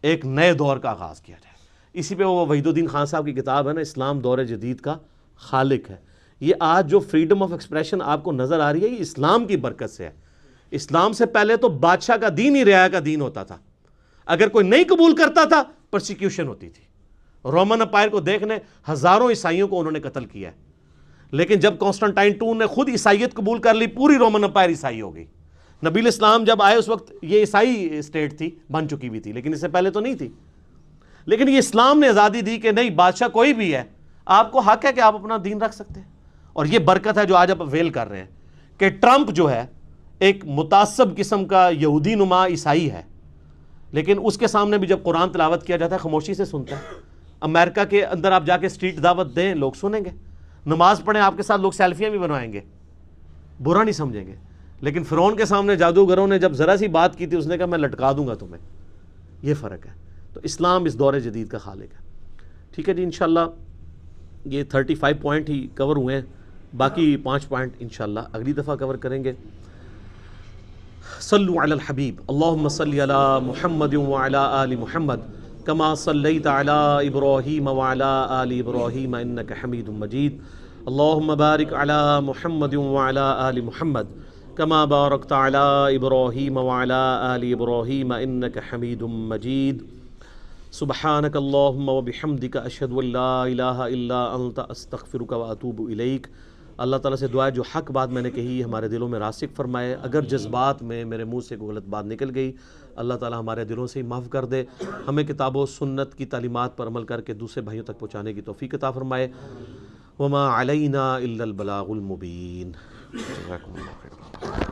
ایک نئے دور کا آغاز کیا جائے. اسی پہ وہ وحید الدین خان صاحب کی کتاب ہے نا، اسلام دور جدید کا خالق ہے. یہ آج جو فریڈم آف ایکسپریشن آپ کو نظر آ رہی ہے، یہ اسلام کی برکت سے ہے. اسلام سے پہلے تو بادشاہ کا دین ہی رعایا کا دین ہوتا تھا. اگر کوئی نہیں قبول کرتا تھا پرسیکیوشن ہوتی تھی. رومن امپائر کو دیکھنے ہزاروں عیسائیوں کو انہوں نے قتل کیا ہے. لیکن جب کانسٹنٹائن ٹون نے خود عیسائیت قبول کر لی، پوری رومن امپائر عیسائی ہو گئی. نبی الاسلام جب آئے اس وقت یہ عیسائی اسٹیٹ تھی، بن چکی ہوئی تھی، لیکن اس سے پہلے تو نہیں تھی. لیکن یہ اسلام نے آزادی دی کہ نہیں، بادشاہ کوئی بھی ہے، آپ کو حق ہے کہ آپ اپنا دین رکھ سکتے ہیں. اور یہ برکت ہے جو آج آپ اویل کر رہے ہیں کہ ٹرمپ جو ہے ایک متعصب قسم کا یہودی نما عیسائی ہے، لیکن اس کے سامنے بھی جب قرآن تلاوت کیا جاتا ہے خاموشی سے سنتا ہے. امریکہ کے اندر آپ جا کے اسٹریٹ دعوت دیں، لوگ سنیں گے. نماز پڑھیں آپ کے ساتھ، لوگ سیلفیاں بھی بنوائیں گے، برا نہیں سمجھیں گے. لیکن فرعون کے سامنے جادوگروں نے جب ذرا سی بات کی تھی، اس نے کہا میں لٹکا دوں گا تمہیں. یہ فرق ہے. تو اسلام اس دور جدید کا خالق ہے. ٹھیک ہے جی، انشاءاللہ یہ 35 پوائنٹ ہی کور ہوئے ہیں، باقی 5 پوائنٹ انشاءاللہ اگلی دفعہ کور کریں گے. صلو علی الحبیب، اللہم صلی علی محمد وعلی آل محمد کما صلیت علی ابراہیم وعلی آل ابراہیم انک حمید مجید. اللہم بارک علی محمد وعلی آل محمد کما بارکت علی ابراہیم وعلی آل ابراہیم انک حمید مجید. سبحانک اللہم وبحمدک اشہد ان لا الہ الا انت استغفرک واتوب الیک. اللہ تعالیٰ سے دعا ہے جو حق بات میں نے کہی ہمارے دلوں میں راسخ فرمائے. اگر جذبات میں میرے منہ سے کوئی غلط بات نکل گئی، اللہ تعالیٰ ہمارے دلوں سے ہی معاف کر دے. ہمیں کتاب و سنت کی تعلیمات پر عمل کر کے دوسرے بھائیوں تک پہنچانے کی توفیق عطا فرمائے. وما علینا الا البلاغ المبین. جزاکم اللہ خیر.